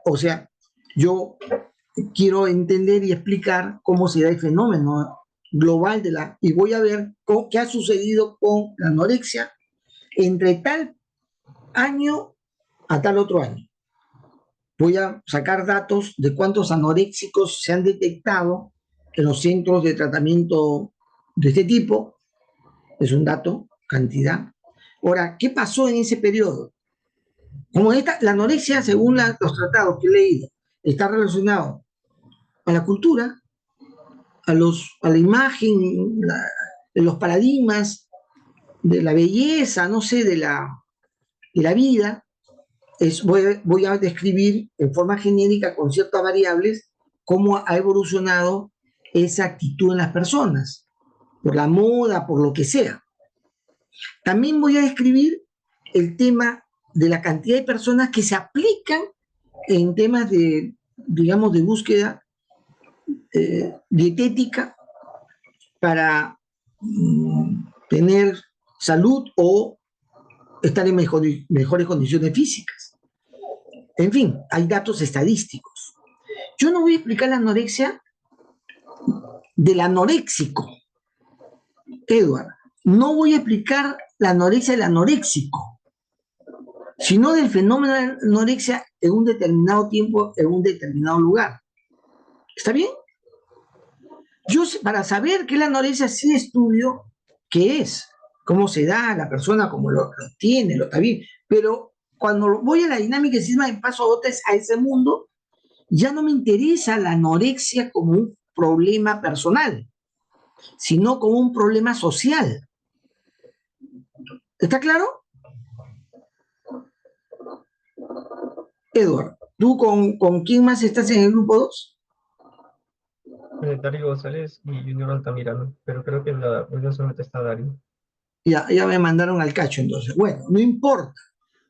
O sea, yo quiero entender y explicar cómo se da el fenómeno global y voy a ver qué ha sucedido con la anorexia entre tal año a tal otro año. Voy a sacar datos de cuántos anoréxicos se han detectado en los centros de tratamiento de este tipo. Es un dato, cantidad. Ahora, ¿qué pasó en ese periodo? Como la anorexia, según los tratados que he leído, está relacionado a la cultura, a la imagen, de los paradigmas, de la belleza, no sé, de la vida. Voy a describir en forma genérica, con ciertas variables, cómo ha evolucionado esa actitud en las personas, por la moda, por lo que sea. También voy a describir el tema de la cantidad de personas que se aplican en temas de, digamos, de búsqueda dietética para tener salud o estar en mejores condiciones físicas. En fin, hay datos estadísticos. Yo no voy a explicar la anorexia del anoréxico, Edward. No voy a explicar la anorexia del anoréxico, sino del fenómeno de la anorexia en un determinado tiempo, en un determinado lugar. ¿Está bien? Yo, para saber qué es la anorexia, sí estudio qué es, cómo se da la persona, cómo lo tiene, lo está bien, pero cuando voy a la dinámica del sistema y paso a ese mundo, ya no me interesa la anorexia como un problema personal, sino como un problema social. ¿Está claro? Edward, ¿tú con quién más estás en el grupo 2? Dario González y Junior Altamirano, pero creo que en la reunión solamente está Dario. Ya me mandaron al cacho entonces. Bueno, no importa,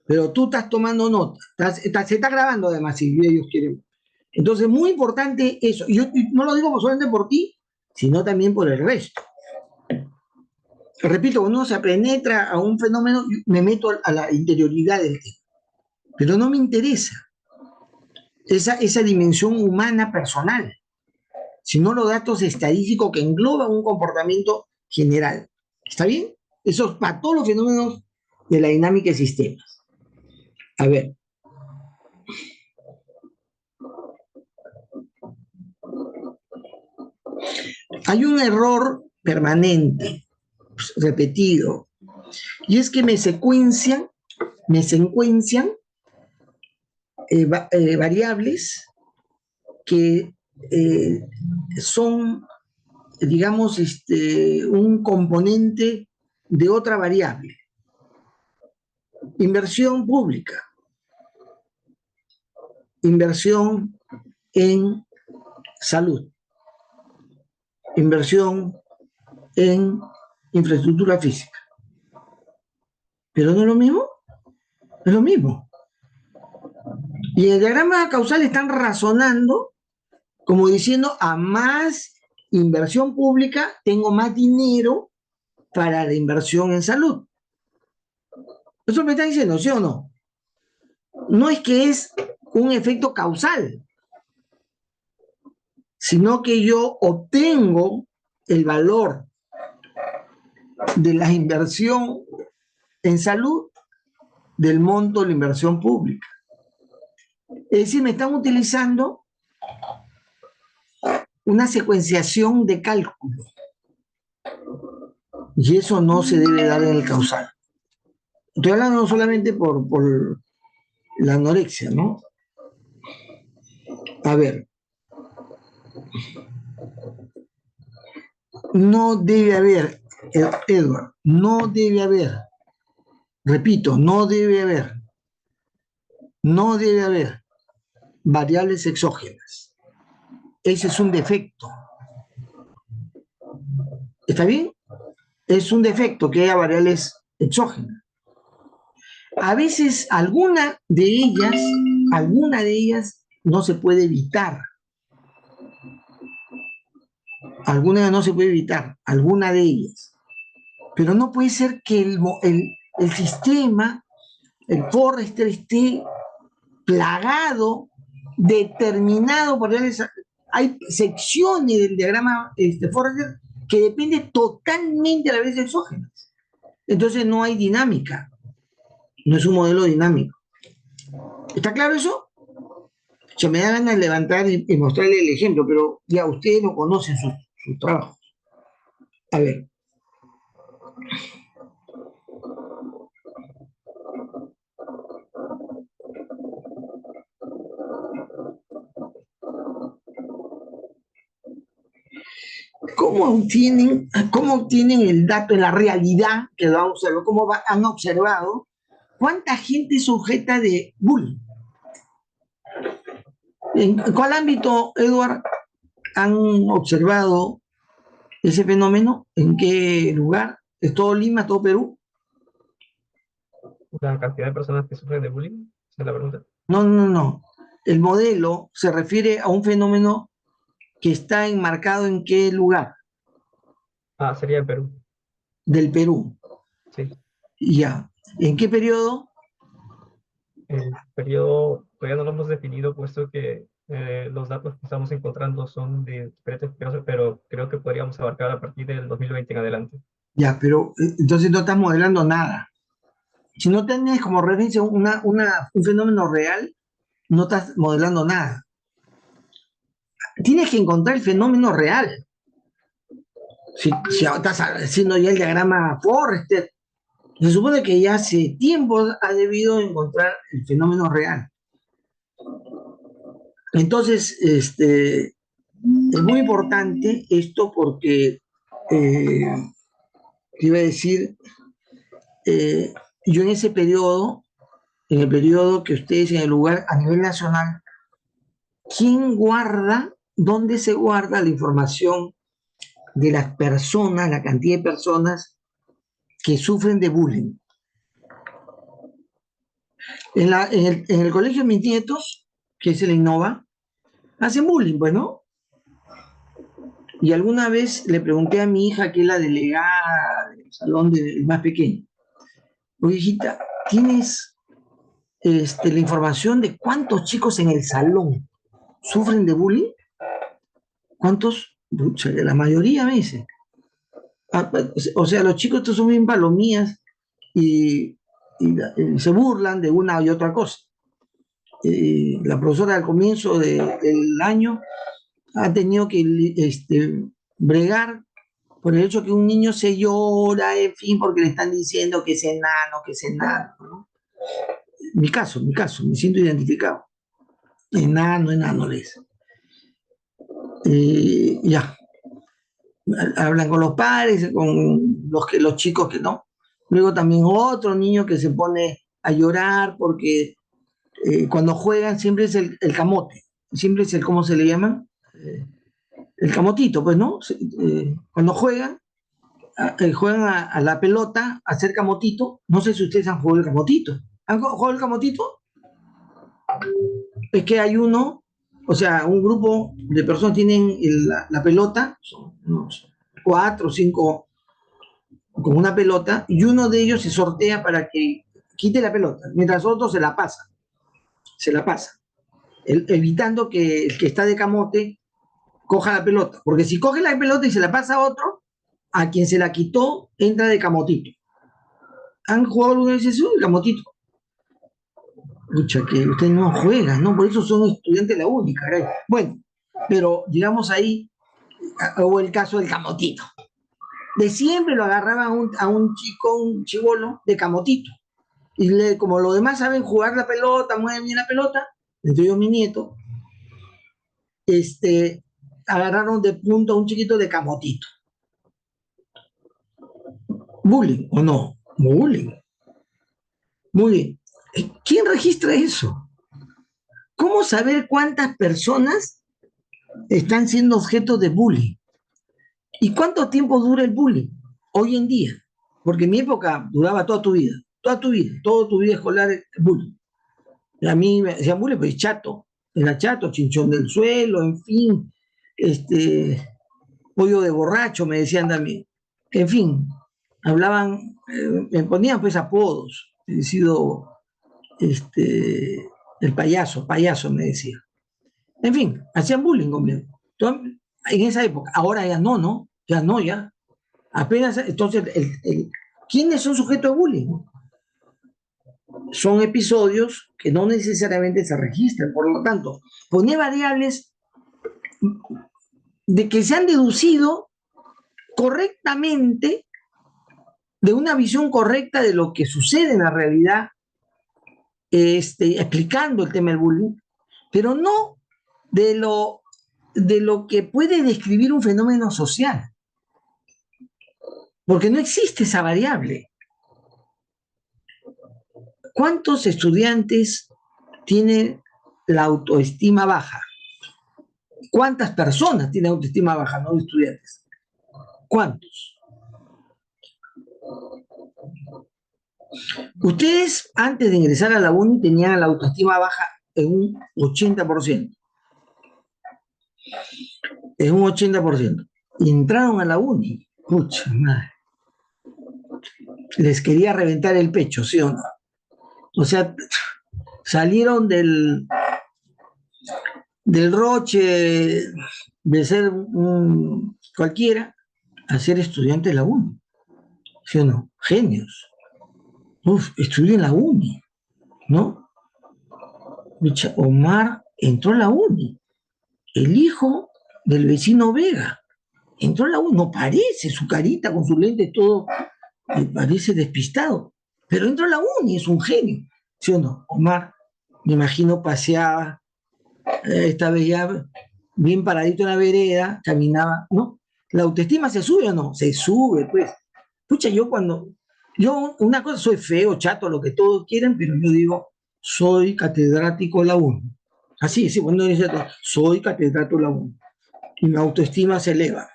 pero tú estás tomando nota. Se está grabando además, si ellos quieren. Entonces, muy importante eso. Y yo no lo digo solamente por ti, sino también por el resto. Repito, cuando uno se penetra a un fenómeno, me meto a la interioridad del tema. Pero no me interesa esa dimensión humana personal, sino los datos estadísticos que engloban un comportamiento general. ¿Está bien? Eso es para todos los fenómenos de la dinámica de sistemas. A ver. Hay un error permanente, repetido, y es que me secuencian variables que son, digamos, un componente de otra variable. Inversión pública, inversión en salud, inversión en infraestructura física. ¿Pero no es lo mismo? Es lo mismo. Y en el diagrama causal están razonando como diciendo, a más inversión pública, tengo más dinero para la inversión en salud. Eso me está diciendo, ¿sí o no? No es que es un efecto causal, sino que yo obtengo el valor de la inversión en salud del monto de la inversión pública. Es decir, me están utilizando una secuenciación de cálculo. Y eso no se debe dar en el causal. Estoy hablando no solamente por la anorexia, ¿no? A ver. No debe haber, Edward, no debe haber, repito, no debe haber variables exógenas. Ese es un defecto. ¿Está bien? Es un defecto que haya variables exógenas. A veces alguna de ellas no se puede evitar. Alguna no se puede evitar, alguna de ellas. Pero no puede ser que el sistema, el Forrester, esté plagado, determinado por variables. Hay secciones del diagrama Forrester que depende totalmente de las variables exógenas. Entonces no hay dinámica. No es un modelo dinámico. ¿Está claro eso? Se me da ganas de levantar y mostrarle el ejemplo, pero ya ustedes no conocen sus trabajos. A ver. ¿Cómo obtienen el dato en la realidad que lo han observado? ¿Cómo han observado cuánta gente es sujeta de bullying? ¿En cuál ámbito, Edward, han observado ese fenómeno? ¿En qué lugar? ¿Es todo Lima, todo Perú? La cantidad de personas que sufren de bullying, esa es la pregunta. No. El modelo se refiere a un fenómeno que está enmarcado en qué lugar. Sería en Perú. Del Perú. Sí. Ya. ¿En qué periodo? El periodo todavía no lo hemos definido, puesto que los datos que estamos encontrando son de diferentes periodos, pero creo que podríamos abarcar a partir del 2020 en adelante. Ya, pero entonces no estás modelando nada. Si no tienes como referencia un fenómeno real, no estás modelando nada. Tienes que encontrar el fenómeno real. Si estás haciendo ya el diagrama Forrester, se supone que ya hace tiempo ha debido encontrar el fenómeno real. Entonces, es muy importante esto porque, iba a decir, yo en ese periodo, en el periodo que ustedes en el lugar a nivel nacional, dónde se guarda la información de las personas, la cantidad de personas que sufren de bullying? En el colegio de mis nietos, que es el Innova, hacen bullying, pues, ¿no? Y alguna vez le pregunté a mi hija, que es la delegada del salón del más pequeño, oye, hijita, ¿tienes la información de cuántos chicos en el salón sufren de bullying? ¿Cuántos? La mayoría, me dice. O sea, los chicos estos son bien palomías y se burlan de una y otra cosa. La profesora al comienzo del año ha tenido que bregar por el hecho que un niño se llora, en fin, porque le están diciendo que es enano, ¿no? Mi caso, me siento identificado. Enano, les. Ya, hablan con los padres, con los chicos que no. Luego también otro niño que se pone a llorar porque cuando juegan siempre es el camote, siempre es ¿cómo se le llama? El camotito, pues, ¿no? Cuando juegan a la pelota, a hacer camotito. No sé si ustedes han jugado el camotito. ¿Han jugado el camotito? Es que hay uno, o sea, un grupo de personas tienen la pelota, son unos 4 o 5 con una pelota, y uno de ellos se sortea para que quite la pelota, mientras otro se la pasa, evitando que el que está de camote coja la pelota, porque si coge la pelota y se la pasa a otro, a quien se la quitó entra de camotito. ¿Han jugado alguna vez eso, el camotito? Escucha, que ustedes no juegan, ¿no? Por eso son estudiantes de la única, caray. Bueno, pero digamos ahí, hubo el caso del camotito. De siempre lo agarraban a un chico, un chibolo, de camotito. Y como los demás saben jugar la pelota, mueven bien la pelota, entre ellos mi nieto, agarraron de punto a un chiquito de camotito. ¿Bullying o no? Bullying. Muy bien. ¿Quién registra eso? ¿Cómo saber cuántas personas están siendo objeto de bullying? ¿Y cuánto tiempo dura el bullying hoy en día? Porque en mi época duraba toda tu vida escolar bullying. Y a mí me decían bullying, pues chato, era chato, chinchón del suelo, en fin, pollo de borracho, me decían también. En fin, hablaban, me ponían pues apodos. He sido el payaso me decía. En fin, hacían bullying conmigo. Entonces, en esa época, ahora ya no, ¿no? Ya no, ya. Apenas, entonces, ¿quiénes son sujetos de bullying? Son episodios que no necesariamente se registran, por lo tanto, poner variables de que se han deducido correctamente, de una visión correcta de lo que sucede en la realidad, explicando el tema del bullying, pero no de lo que puede describir un fenómeno social, porque no existe esa variable. ¿Cuántos estudiantes tienen la autoestima baja? ¿Cuántas personas tienen autoestima baja, no estudiantes? ¿Cuántos? Ustedes, antes de ingresar a la uni, tenían la autoestima baja en un 80%. En un 80%. Y entraron a la uni. Pucha madre. Les quería reventar el pecho, ¿sí o no? O sea, salieron del roche de ser cualquiera a ser estudiante de la uni. ¿Sí o no? Genios. Estudié en la uni, ¿no? Omar entró a la uni. El hijo del vecino Vega entró a la uni. No parece, su carita con sus lentes todo, parece despistado. Pero entró a la uni, es un genio. ¿Sí o no? Omar, me imagino, paseaba, esta vez ya bien paradito en la vereda, caminaba, ¿no? ¿La autoestima se sube o no? Se sube, pues. Pucha, una cosa, soy feo, chato, lo que todos quieren, pero yo digo, soy catedrático de la UNI. Así, sí, bueno, soy catedrático de la UNI. Y mi autoestima se eleva.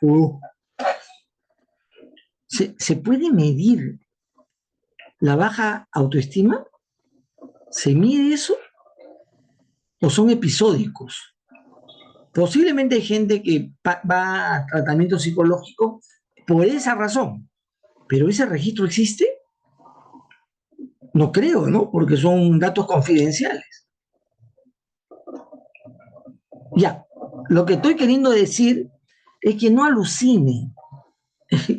¿Se puede medir la baja autoestima? ¿Se mide eso? ¿O son episódicos? Posiblemente hay gente que va a tratamiento psicológico por esa razón, pero ¿ese registro existe? No creo, ¿no? Porque son datos confidenciales. Ya, lo que estoy queriendo decir es que no alucine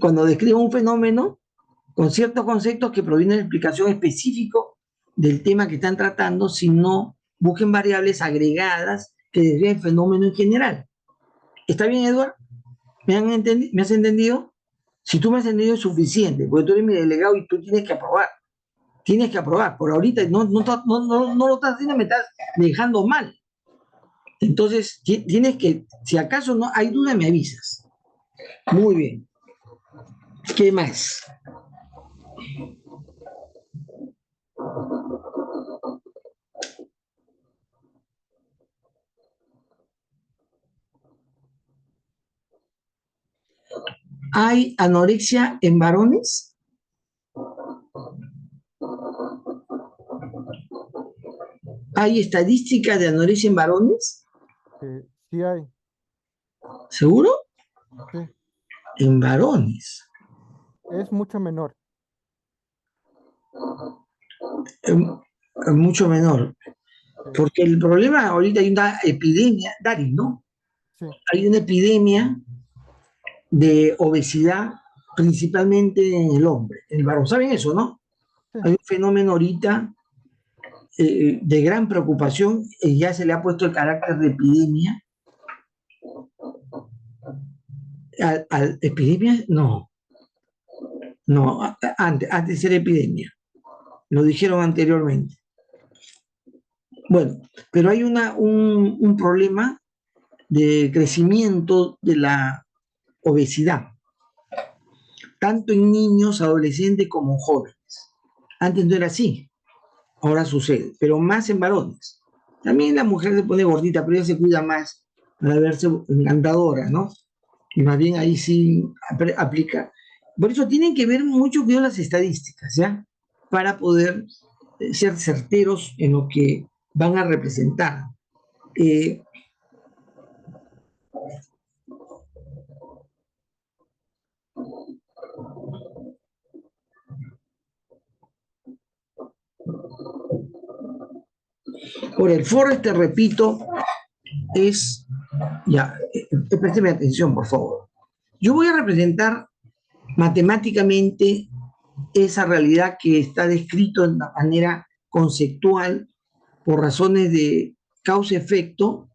cuando describa un fenómeno con ciertos conceptos que provienen de explicación específica del tema que están tratando, sino busquen variables agregadas que desvíen el fenómeno en general. ¿Está bien, Eduardo? ¿Me has entendido? Si tú me has entendido es suficiente, porque tú eres mi delegado y tú tienes que aprobar. Tienes que aprobar. Por ahorita no lo estás haciendo, me estás dejando mal. Entonces, tienes que, si acaso no hay duda, me avisas. Muy bien. ¿Qué más? ¿Hay anorexia en varones? ¿Hay estadística de anorexia en varones? Sí hay, ¿Seguro? sí. En varones. Es mucho menor. Mucho menor. Sí, Porque el problema, ahorita hay una epidemia, Dari, ¿no? sí, Hay una epidemia de obesidad, principalmente en el hombre, en el varón. ¿Saben eso, no? sí. Hay un fenómeno ahorita de gran preocupación, ya se le ha puesto el carácter de epidemia. ¿Epidemia? No, no, antes era epidemia. Lo dijeron anteriormente. Bueno, pero hay un problema de crecimiento de la obesidad, tanto en niños, adolescentes como en jóvenes. Antes no era así, ahora sucede, pero más en varones. También la mujer se pone gordita, pero ella se cuida más para verse encantadora, ¿no? Y más bien ahí sí aplica. Por eso tienen que ver mucho cuidado las estadísticas, ¿ya? Para poder ser certeros en lo que van a representar. Por el Forest, te repito, es, ya, présteme atención, por favor. Yo voy a representar matemáticamente esa realidad que está descrito de una manera conceptual por razones de causa-efecto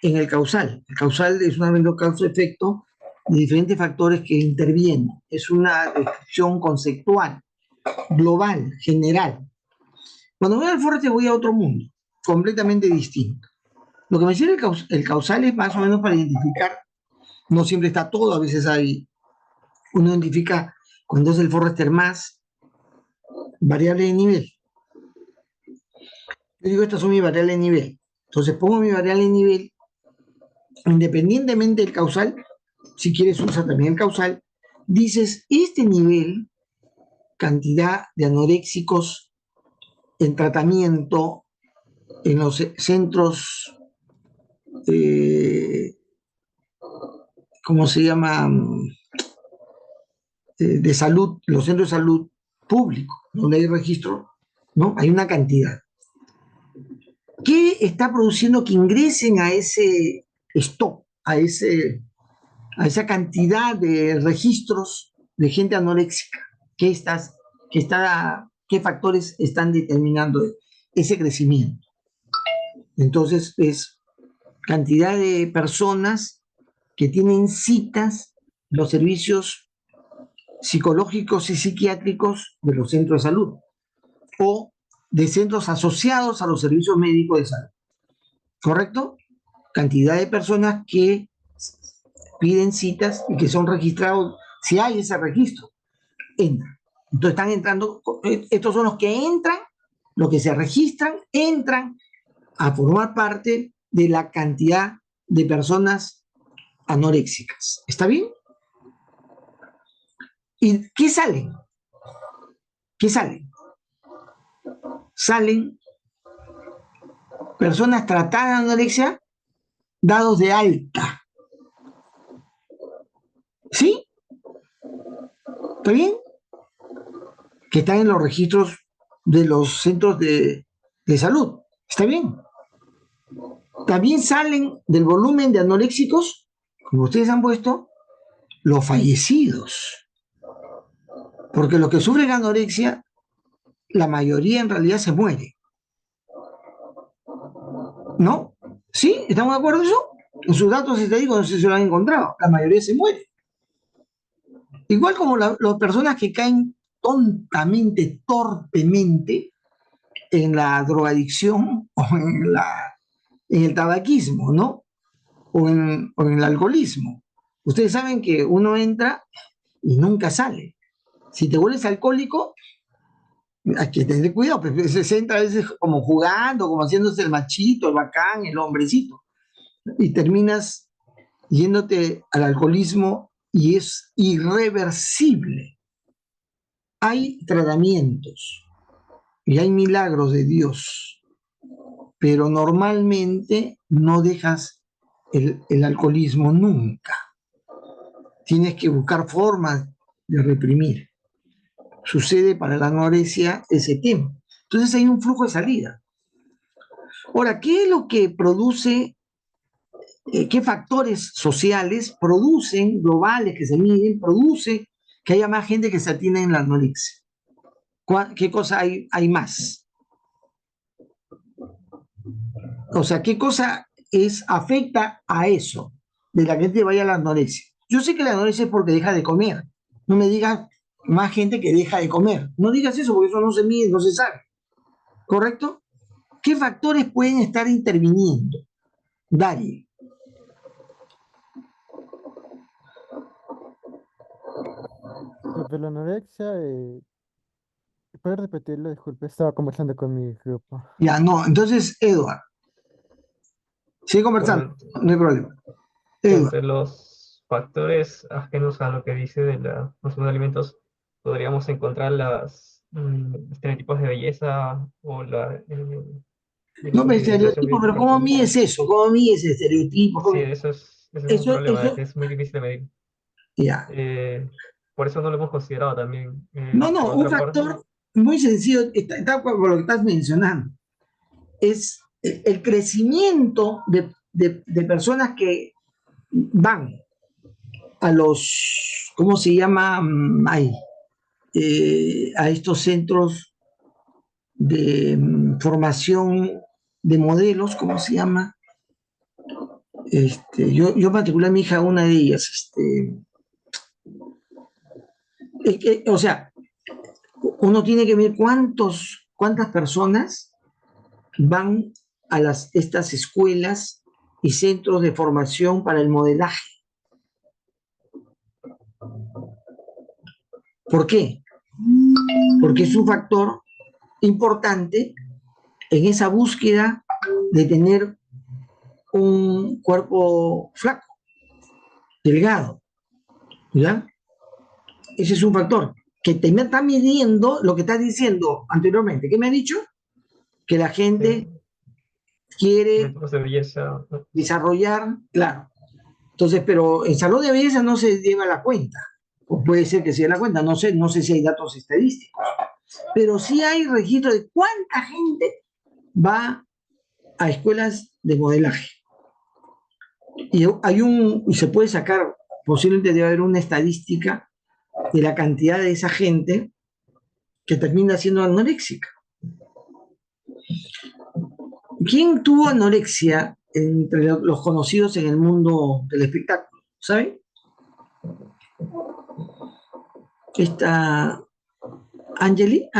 en el causal. El causal es un evento causa-efecto de diferentes factores que intervienen. Es una descripción conceptual, global, general. Cuando voy al Forest voy a otro mundo, completamente distinto. Lo que me sirve el causal es más o menos para identificar, no siempre está todo, a veces uno identifica cuando es el Forrester más variable de nivel. Yo digo, estas son mis variables de nivel. Entonces pongo mi variable de nivel, independientemente del causal, si quieres usar también el causal, dices, este nivel, cantidad de anoréxicos en tratamiento en los centros, ¿cómo se llama? De salud, los centros de salud públicos, donde hay registro, ¿no? Hay una cantidad. ¿Qué está produciendo que ingresen a ese stock, a esa cantidad de registros de gente anoréxica? ¿Qué factores están determinando ese crecimiento? Entonces, es cantidad de personas que tienen citas en los servicios psicológicos y psiquiátricos de los centros de salud o de centros asociados a los servicios médicos de salud. ¿Correcto? Cantidad de personas que piden citas y que son registrados, si hay ese registro, entran. Entonces están entrando, estos son los que entran, los que se registran, entran a formar parte de la cantidad de personas anoréxicas. ¿Está bien? ¿Y qué salen? ¿Qué salen? Salen personas tratadas de anorexia dados de alta. ¿Sí? ¿Está bien? Que están en los registros de los centros de salud. ¿Está bien? También salen del volumen de anoréxicos, como ustedes han puesto, los fallecidos. Porque los que sufren anorexia, la mayoría en realidad se muere. ¿No? ¿Sí? ¿Estamos de acuerdo en eso? En sus datos estadísticos no sé si lo han encontrado. La mayoría se muere. Igual como las personas que caen tontamente, torpemente en la drogadicción o en el tabaquismo, ¿no? O en el alcoholismo. Ustedes saben que uno entra y nunca sale. Si te vuelves alcohólico, hay que tener cuidado, pues se entra a veces como jugando, como haciéndose el machito, el bacán, el hombrecito, y terminas yéndote al alcoholismo y es irreversible. Hay tratamientos y hay milagros de Dios, pero normalmente no dejas el alcoholismo nunca. Tienes que buscar formas de reprimir. Sucede para la anorexia ese tema. Entonces hay un flujo de salida. Ahora, ¿qué es lo que produce, qué factores sociales producen, globales que se miden, produce que haya más gente que se atienda en la anorexia? ¿Qué cosa hay más? O sea, ¿qué cosa afecta a eso de la gente vaya a la anorexia? Yo sé que la anorexia es porque deja de comer. No me digas más gente que deja de comer. No digas eso porque eso no se mide, no se sabe. ¿Correcto? ¿Qué factores pueden estar interviniendo? Dale. Sobre la anorexia, ¿puedes repetirlo? Disculpe, estaba conversando con mi grupo. Ya, no. Entonces, Edward, sigue conversando. Bueno, No hay problema. Edward. entre los factores ajenos a lo que dice de la consumo de alimentos, podríamos encontrar los estereotipos de belleza o No me individualización estereotipo, pero ¿cómo corporal. mides eso? ¿Cómo mides estereotipo? Sí, ese es un Eso, problema, eso, que es muy difícil de medir. ya. Por eso no lo hemos considerado también. No, no, Por un otra parte, factor muy sencillo, está por lo que estás mencionando, es el crecimiento de personas que van a los, ¿cómo se llama? A estos centros de formación de modelos, ¿cómo se llama? Yo matriculé a mi hija a una de ellas. O sea, uno tiene que ver cuántas personas van a estas escuelas y centros de formación para el modelaje. ¿Por qué? Porque es un factor importante en esa búsqueda de tener un cuerpo flaco, delgado, ¿ya? Ese es un factor que te está midiendo lo que estás diciendo anteriormente. ¿Qué me ha dicho? Que la gente quiere estereotipos de belleza. desarrollar, claro. Entonces, pero en salud de belleza no se lleva la cuenta. O puede ser que se dé la cuenta, no sé si hay datos estadísticos. Pero sí hay registro de cuánta gente va a escuelas de modelaje. Y se puede sacar, posiblemente debe haber una estadística de la cantidad de esa gente que termina siendo anoréxica. ¿Quién tuvo anorexia entre los conocidos en el mundo del espectáculo? ¿Saben? Esta Angie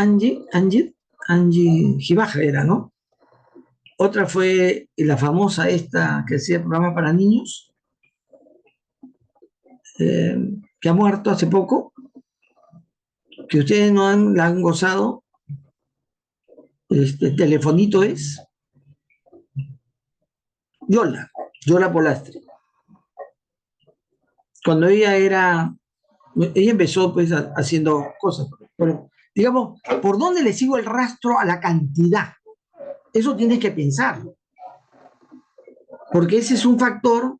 Gibaja era, ¿no? Otra fue la famosa esta que hacía programa para niños, que ha muerto hace poco, que ustedes no la han gozado. Telefonito es Yola Polastri. Cuando ella empezó pues haciendo cosas, pero digamos, ¿por dónde le sigo el rastro a la cantidad? Eso tienes que pensarlo, porque ese es un factor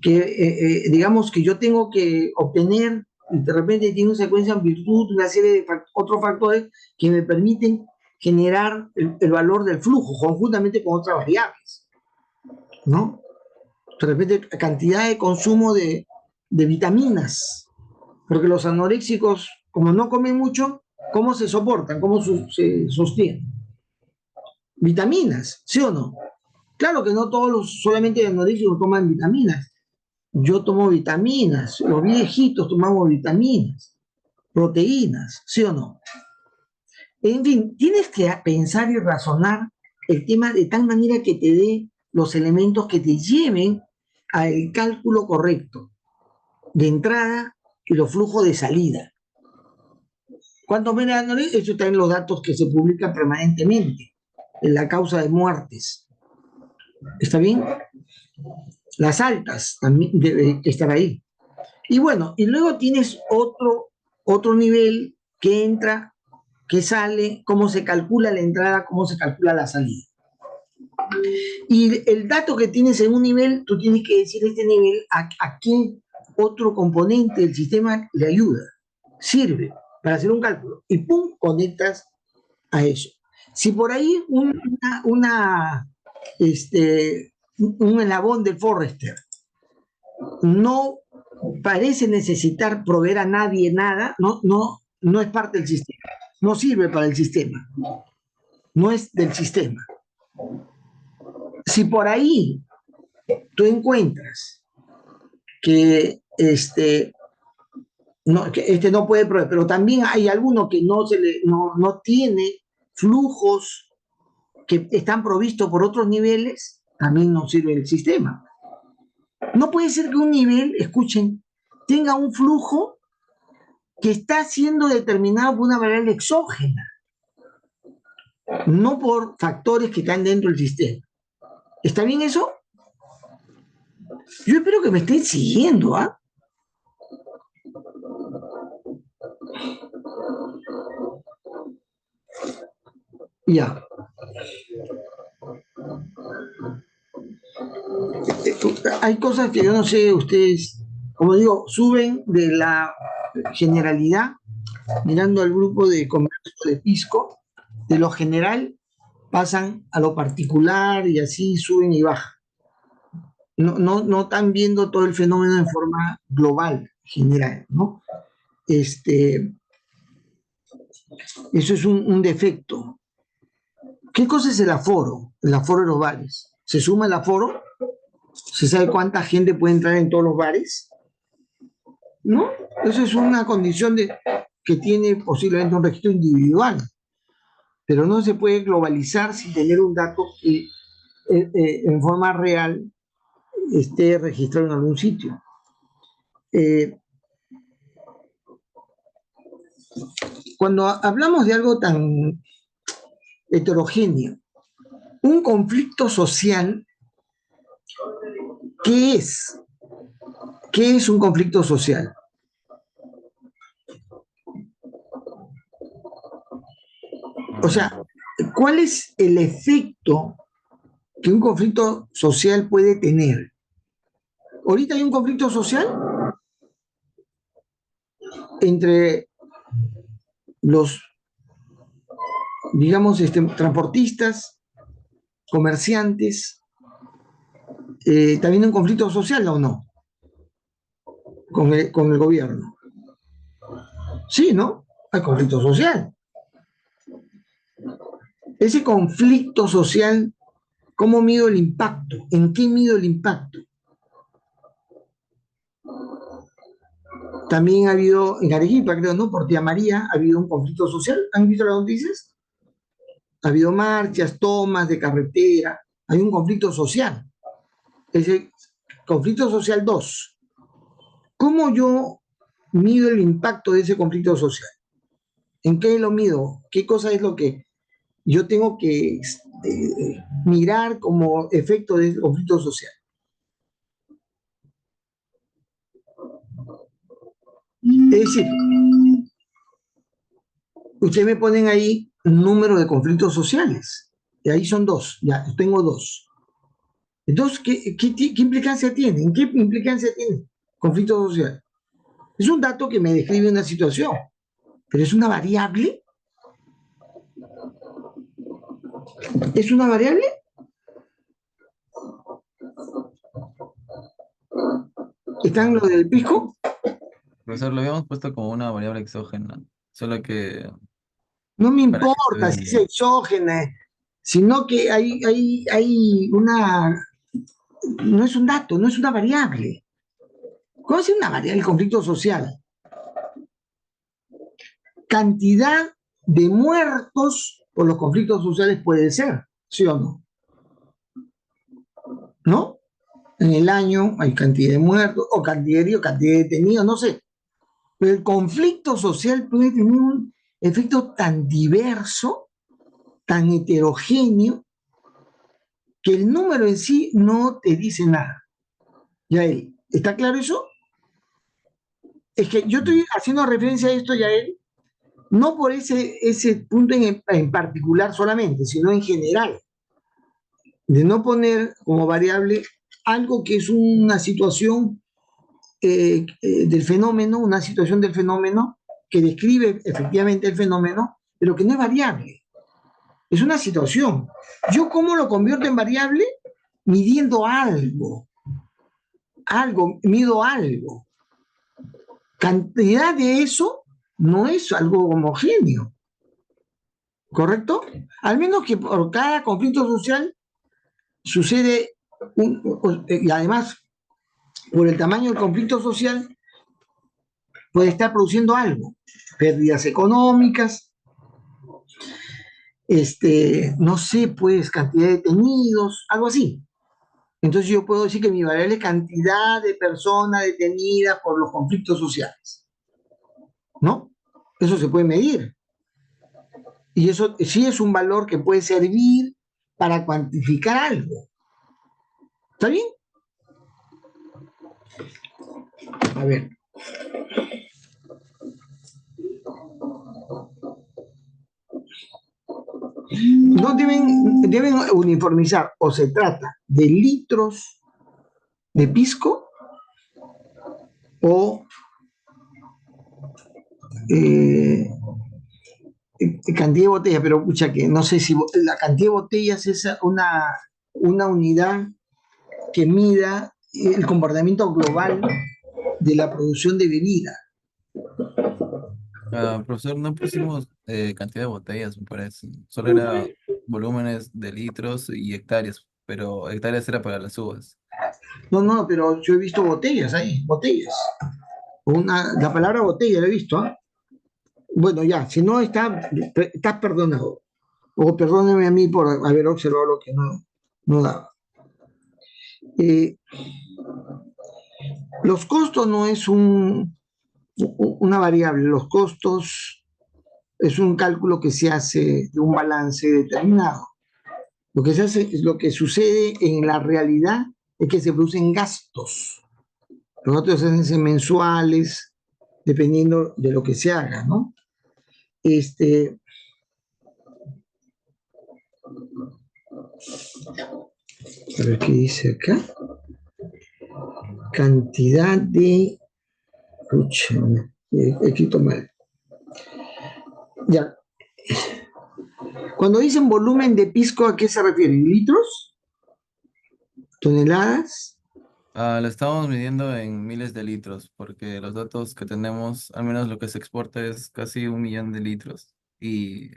que, digamos, que yo tengo que obtener, y de repente tiene una secuencia en virtud de una serie de otros factores que me permiten generar el valor del flujo, conjuntamente con otras variables, ¿no? De repente, cantidad de consumo de vitaminas, porque los anoréxicos, como no comen mucho, ¿cómo se soportan? ¿Cómo se sostienen? Vitaminas, ¿sí o no? Claro que no todos solamente anoréxicos toman vitaminas. Yo tomo vitaminas, los viejitos tomamos vitaminas, proteínas, ¿sí o no? En fin, tienes que pensar y razonar el tema de tal manera que te dé los elementos que te lleven al cálculo correcto de entrada y los flujos de salida. ¿Cuántos menores? Eso está en los datos que se publican permanentemente, en la causa de muertes. ¿Está bien? Las altas también deben estar ahí. Y bueno, y luego tienes otro nivel que entra, que sale, cómo se calcula la entrada, cómo se calcula la salida. Y el dato que tienes en un nivel, tú tienes que decir este nivel a qué otro componente del sistema le ayuda, sirve para hacer un cálculo. Y pum, conectas a eso. Si por ahí un eslabón del Forrester no parece necesitar proveer a nadie nada, no es parte del sistema, no sirve para el sistema, no es del sistema. Si por ahí tú encuentras que no puede proveer, pero también hay alguno que no tiene flujos que están provistos por otros niveles, también no sirve el sistema. No puede ser que un nivel, escuchen, tenga un flujo que está siendo determinado por una variable exógena, no por factores que están dentro del sistema. ¿Está bien eso? Yo espero que me estén siguiendo, ¿ah? Ya. Hay cosas que yo no sé, ustedes, como digo, suben de la generalidad, mirando al grupo de comercio de Pisco, de lo general pasan a lo particular y así suben y bajan. No están viendo todo el fenómeno en forma global, general, ¿no? Eso es un defecto. ¿Qué cosa es el aforo? El aforo de los bares. ¿Se suma el aforo? ¿Se sabe cuánta gente puede entrar en todos los bares? ¿No? Eso es una condición que tiene posiblemente un registro individual, pero no se puede globalizar sin tener un dato que en forma real esté registrado en algún sitio. Cuando hablamos de algo tan heterogéneo, un conflicto social, ¿qué es? ¿Qué es un conflicto social? O sea, ¿cuál es el efecto que un conflicto social puede tener? Ahorita hay un conflicto social entre los, digamos, transportistas, comerciantes, también un conflicto social o no, con el gobierno. Sí, ¿no? Hay conflicto social. Ese conflicto social, ¿cómo mido el impacto? ¿En qué mido el impacto? También ha habido, en Arequipa, creo, ¿no? Por Tía María, ha habido un conflicto social. ¿Han visto las noticias? Ha habido marchas, tomas de carretera. Hay un conflicto social. Ese conflicto social 2. ¿Cómo yo mido el impacto de ese conflicto social? ¿En qué lo mido? ¿Qué cosa es lo que yo tengo que mirar como efecto del conflicto social? Es decir, ustedes me ponen ahí un número de conflictos sociales, y ahí son 2, ya, tengo 2. Entonces, ¿qué implicancia tiene? ¿En qué implicancia tiene conflicto social? Es un dato que me describe una situación, pero es una variable. ¿Es una variable? ¿Están lo del pisco? Profesor, lo habíamos puesto como una variable exógena, solo que No me para que importa si es esté... exógena, sino que hay una... No es un dato, no es una variable. ¿Cómo es una variable el conflicto social? Cantidad de muertos por los conflictos sociales puede ser, ¿sí o no? ¿no? En el año hay cantidad de muertos, o cantidad de heridos, cantidad de detenidos, no sé. Pero el conflicto social puede tener un efecto tan diverso, tan heterogéneo, que el número en sí no te dice nada. Yael, ¿está claro eso? Es que yo estoy haciendo referencia a esto, Yael, no por ese punto en particular solamente, sino en general, de no poner como variable algo que es una situación del fenómeno, una situación del fenómeno que describe efectivamente el fenómeno, pero que no es variable, es una situación. ¿Yo cómo lo convierto en variable? Midiendo mido algo. Cantidad de eso no es algo homogéneo, ¿correcto? Al menos que por cada conflicto social sucede, y además por el tamaño del conflicto social puede estar produciendo algo, pérdidas económicas, no sé, pues cantidad de detenidos, algo así. Entonces yo puedo decir que mi variable es cantidad de personas detenidas por los conflictos sociales, ¿no? Eso se puede medir. Y eso sí es un valor que puede servir para cuantificar algo. ¿Está bien? A ver. No deben uniformizar, o se trata de litros de pisco o cantidad de botellas, pero escucha que no sé si la cantidad de botellas es una unidad que mida el comportamiento global de la producción de bebida. Profesor, no pusimos cantidad de botellas, me parece. Solo era volúmenes de litros y hectáreas, pero hectáreas era para las uvas. No, pero yo he visto botellas ahí, botellas. La palabra botella la he visto, ¿eh? Bueno, ya, si no estás perdonado. O perdóneme a mí por haber observado lo que no daba. Los costos no es una variable, los costos es un cálculo que se hace de un balance determinado. Lo que sucede en la realidad es que se producen gastos. Los gastos se hacen mensuales, dependiendo de lo que se haga, ¿no? A ver qué dice acá. Cantidad de... Pucha, he escrito mal. Ya. Cuando dicen volumen de pisco, ¿a qué se refieren? ¿Litros? ¿Toneladas? Lo estamos midiendo en miles de litros, porque los datos que tenemos, al menos lo que se exporta es casi 1 millón de litros. Y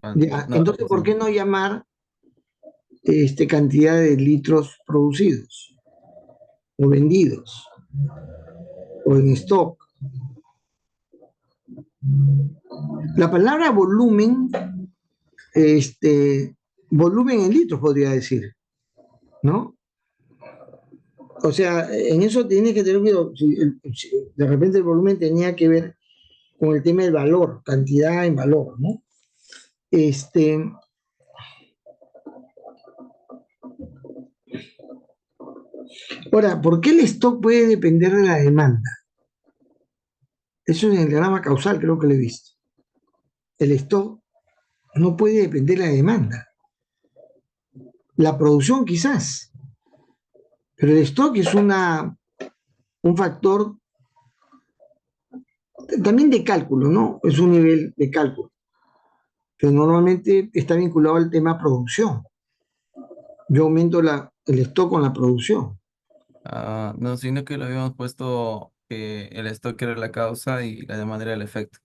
Ya. no, Entonces, ¿por qué no llamar cantidad de litros producidos o vendidos o en stock? La palabra volumen, volumen en litros podría decir, ¿no? O sea, en eso tienes que tener cuidado. Si de repente el volumen tenía que ver con el tema del valor, cantidad en valor, ¿no? Ahora, ¿por qué el stock puede depender de la demanda? Eso en el diagrama causal creo que lo he visto. El stock no puede depender de la demanda. La producción quizás, pero el stock es un factor también de cálculo, ¿no? Es un nivel de cálculo, pero normalmente está vinculado al tema producción. Yo aumento el stock con la producción. no, sino que lo habíamos puesto que el stock era la causa y la demanda era el efecto.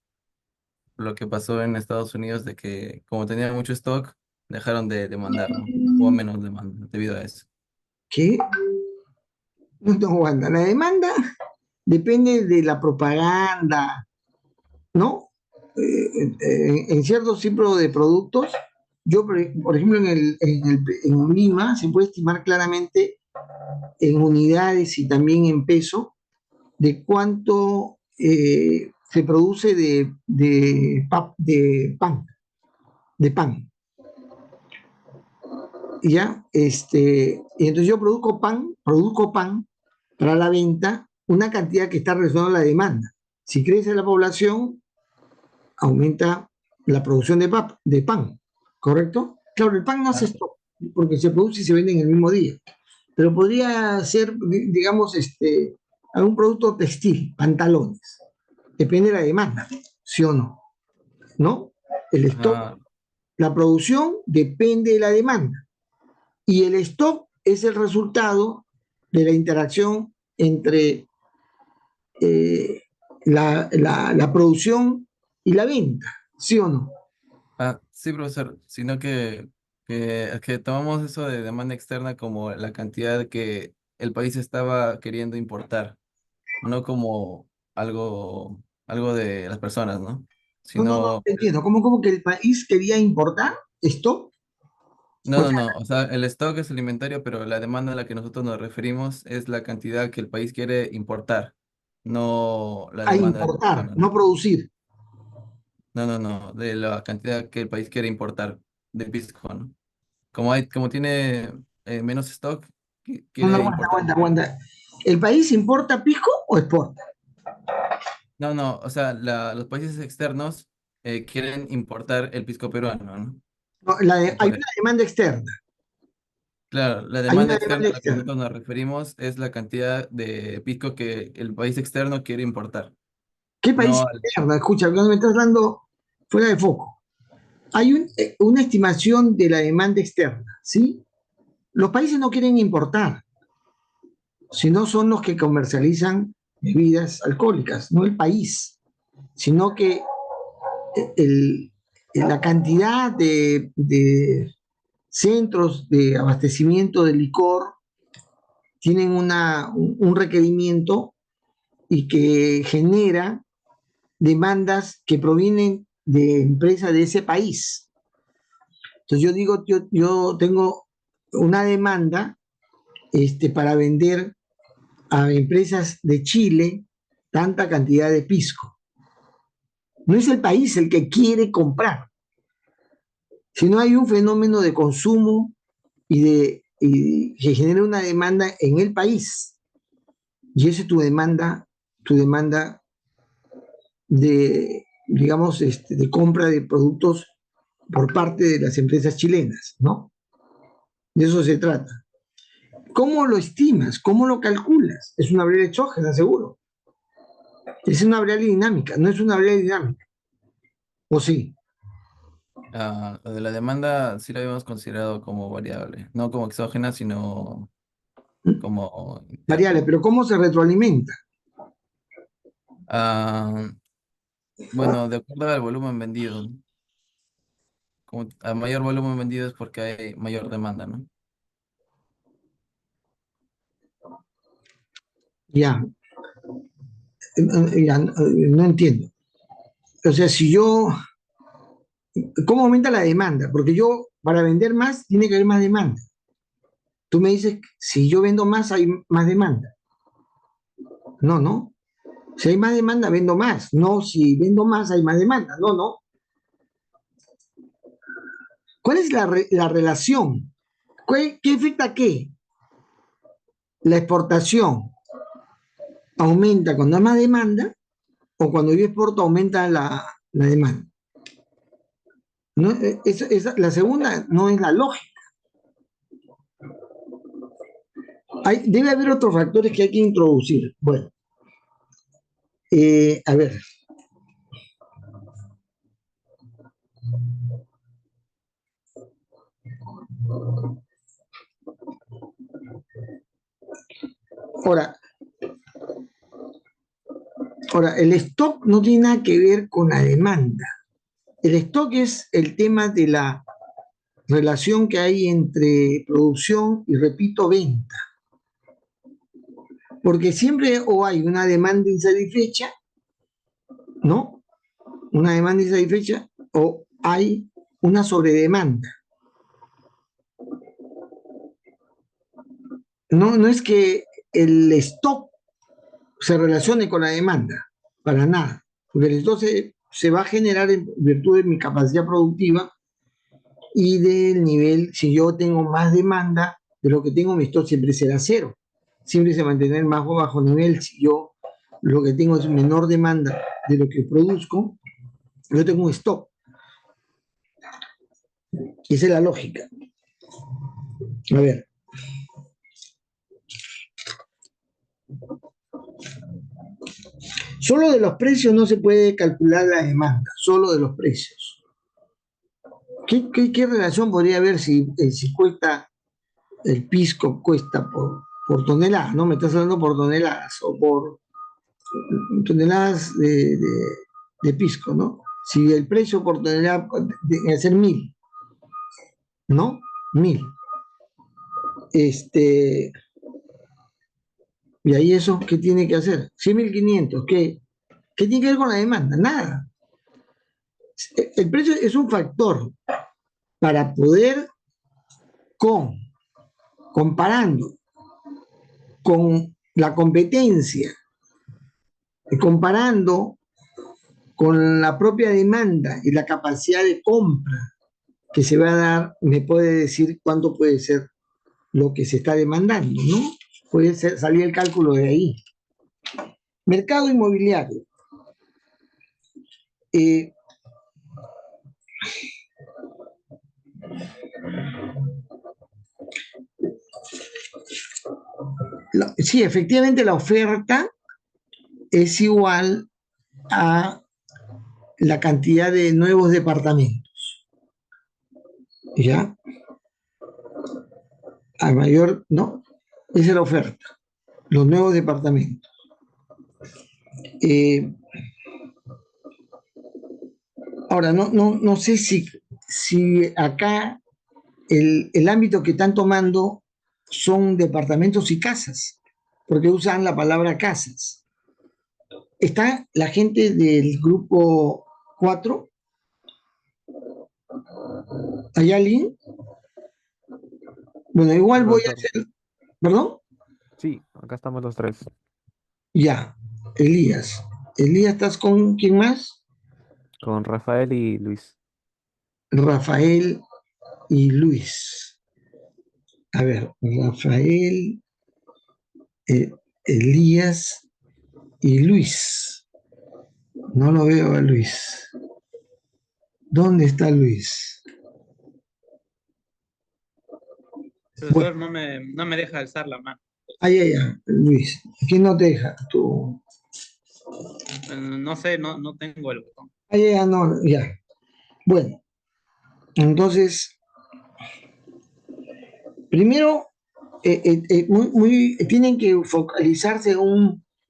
Lo que pasó en Estados Unidos de que como tenían mucho stock, dejaron de demandar, ¿no? Hubo menos demanda debido a eso. ¿Qué? No aguanta. La demanda depende de la propaganda, ¿no? En ciertos tipos de productos, por ejemplo, en Lima se puede estimar claramente en unidades y también en peso de cuánto se produce de pan. ¿Ya? Y entonces yo produzco pan para la venta, una cantidad que está relacionada a la demanda. Si crece la población, aumenta la producción de pan, ¿correcto? Claro, el pan no hace Ah, stock, porque se produce y se vende en el mismo día, pero podría ser, digamos, algún producto textil, pantalones, depende de la demanda, ¿sí o no? ¿No? El stock, ah, la producción depende de la demanda, y el stock es el resultado de la interacción entre eh, la producción y la venta, ¿sí o no? sí, profesor, sino que tomamos eso de demanda externa como la cantidad que el país estaba queriendo importar, no como algo de las personas, ¿no? No, Sino, entiendo. ¿Cómo que el país quería importar esto? O sea, no, o sea, el stock es alimentario, pero la demanda a la que nosotros nos referimos es la cantidad que el país quiere importar, no la a demanda de las importar, personas, no ¿no? producir. No, de la cantidad que el país quiere importar de pisco, ¿no? Como tiene menos stock, No, quiere importar. aguanta. ¿El país importa pisco o exporta? No, o sea, los países externos quieren importar el pisco peruano, ¿no? No, hay Por una eso. demanda externa. Claro, la Hay demanda una externa demanda a la que externa. nosotros nos referimos es la cantidad de pisco que el país externo quiere importar. ¿Qué país No, externa? Escucha, cuando me estás dando fuera de foco. Hay una estimación de la demanda externa, ¿sí? Los países no quieren importar, sino son los que comercializan bebidas alcohólicas, no el país, sino que el, la cantidad de centros de abastecimiento de licor tienen un requerimiento y que genera demandas que provienen de empresas de ese país. Entonces yo digo, yo tengo una demanda para vender a empresas de Chile tanta cantidad de pisco. No es el país el que quiere comprar, sino hay un fenómeno de consumo y que genera una demanda en el país. Y esa es tu demanda de, digamos, de compra de productos por parte de las empresas chilenas, ¿no? De eso se trata. ¿Cómo lo estimas? ¿Cómo lo calculas? Es una variable exógena, seguro. Es una variable dinámica, no es una variable dinámica. ¿O sí? lo de la demanda sí la habíamos considerado como variable, no como exógena, sino como Variable, interna. pero ¿cómo se retroalimenta? Ah, bueno, de acuerdo al volumen vendido, ¿no? Como a mayor volumen vendido es porque hay mayor demanda, ¿no? Ya, ya no entiendo. O sea, si yo, ¿cómo aumenta la demanda? Porque yo, para vender más, tiene que haber más demanda. Tú me dices, si yo vendo más, hay más demanda. No, no. Si hay más demanda, vendo más. No, si vendo más, hay más demanda. No, no. ¿Cuál es la relación? ¿Qué afecta qué? La exportación aumenta cuando hay más demanda o cuando yo exporto aumenta la demanda. No, la segunda no es la lógica. Debe haber otros factores que hay que introducir. Bueno, a ver. Ahora, el stock no tiene nada que ver con la demanda. El stock es el tema de la relación que hay entre producción y, repito, venta. Porque siempre o hay una demanda insatisfecha, ¿no? Una demanda insatisfecha o hay una sobredemanda. no es que el stock se relacione con la demanda, para nada, porque el stock se va a generar en virtud de mi capacidad productiva y del nivel. Si yo tengo más demanda de lo que tengo, mi stock siempre será cero, siempre se mantendrá el más bajo nivel. Si yo lo que tengo es menor demanda de lo que produzco, yo tengo un stock. Esa es la lógica. A ver. Solo de los precios no se puede calcular la demanda, solo de los precios. ¿Qué relación podría haber si cuesta, el pisco cuesta por tonelada? ¿No? Me estás hablando por toneladas o por toneladas de pisco, ¿no? Si el precio por tonelada debe ser 1.000, ¿no? 1.000. Y ahí eso, ¿qué tiene que hacer? 100.500, ¿qué tiene que ver con la demanda? Nada. El precio es un factor para poder, comparando con la competencia, comparando con la propia demanda y la capacidad de compra que se va a dar, me puede decir cuánto puede ser lo que se está demandando, ¿no? Puede salir el cálculo de ahí. Mercado inmobiliario. Sí, efectivamente la oferta es igual a la cantidad de nuevos departamentos, ¿ya? A mayor, ¿no? Esa es la oferta, los nuevos departamentos. Ahora, no sé si acá el ámbito que están tomando son departamentos y casas, porque usan la palabra casas. Está la gente del grupo 4. ¿Hay alguien? Bueno, igual voy a hacer. ¿Perdón? Sí, acá estamos los tres. Ya, Elías. Elías, ¿estás con quién más? Con Rafael y Luis. Rafael y Luis. A ver, Rafael, Elías y Luis. No lo veo a Luis. ¿Dónde está Luis? Profesor, no me deja alzar la mano. Ay, Luis. ¿Quién no te deja? Tú. No sé, no tengo el botón. No, ya. Bueno, entonces, primero, tienen que focalizarse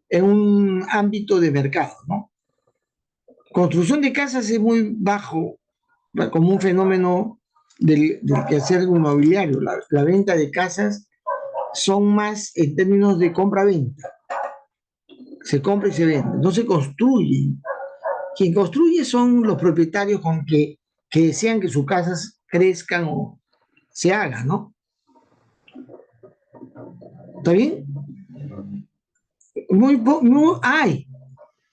en un ámbito de mercado, ¿no? Construcción de casas es muy bajo, como un fenómeno del quehacer inmobiliario. La venta de casas son más en términos de compra-venta. Se compra y se vende, no se construye. Quien construye son los propietarios que desean que sus casas crezcan o se hagan, ¿no? ¿Está bien? Hay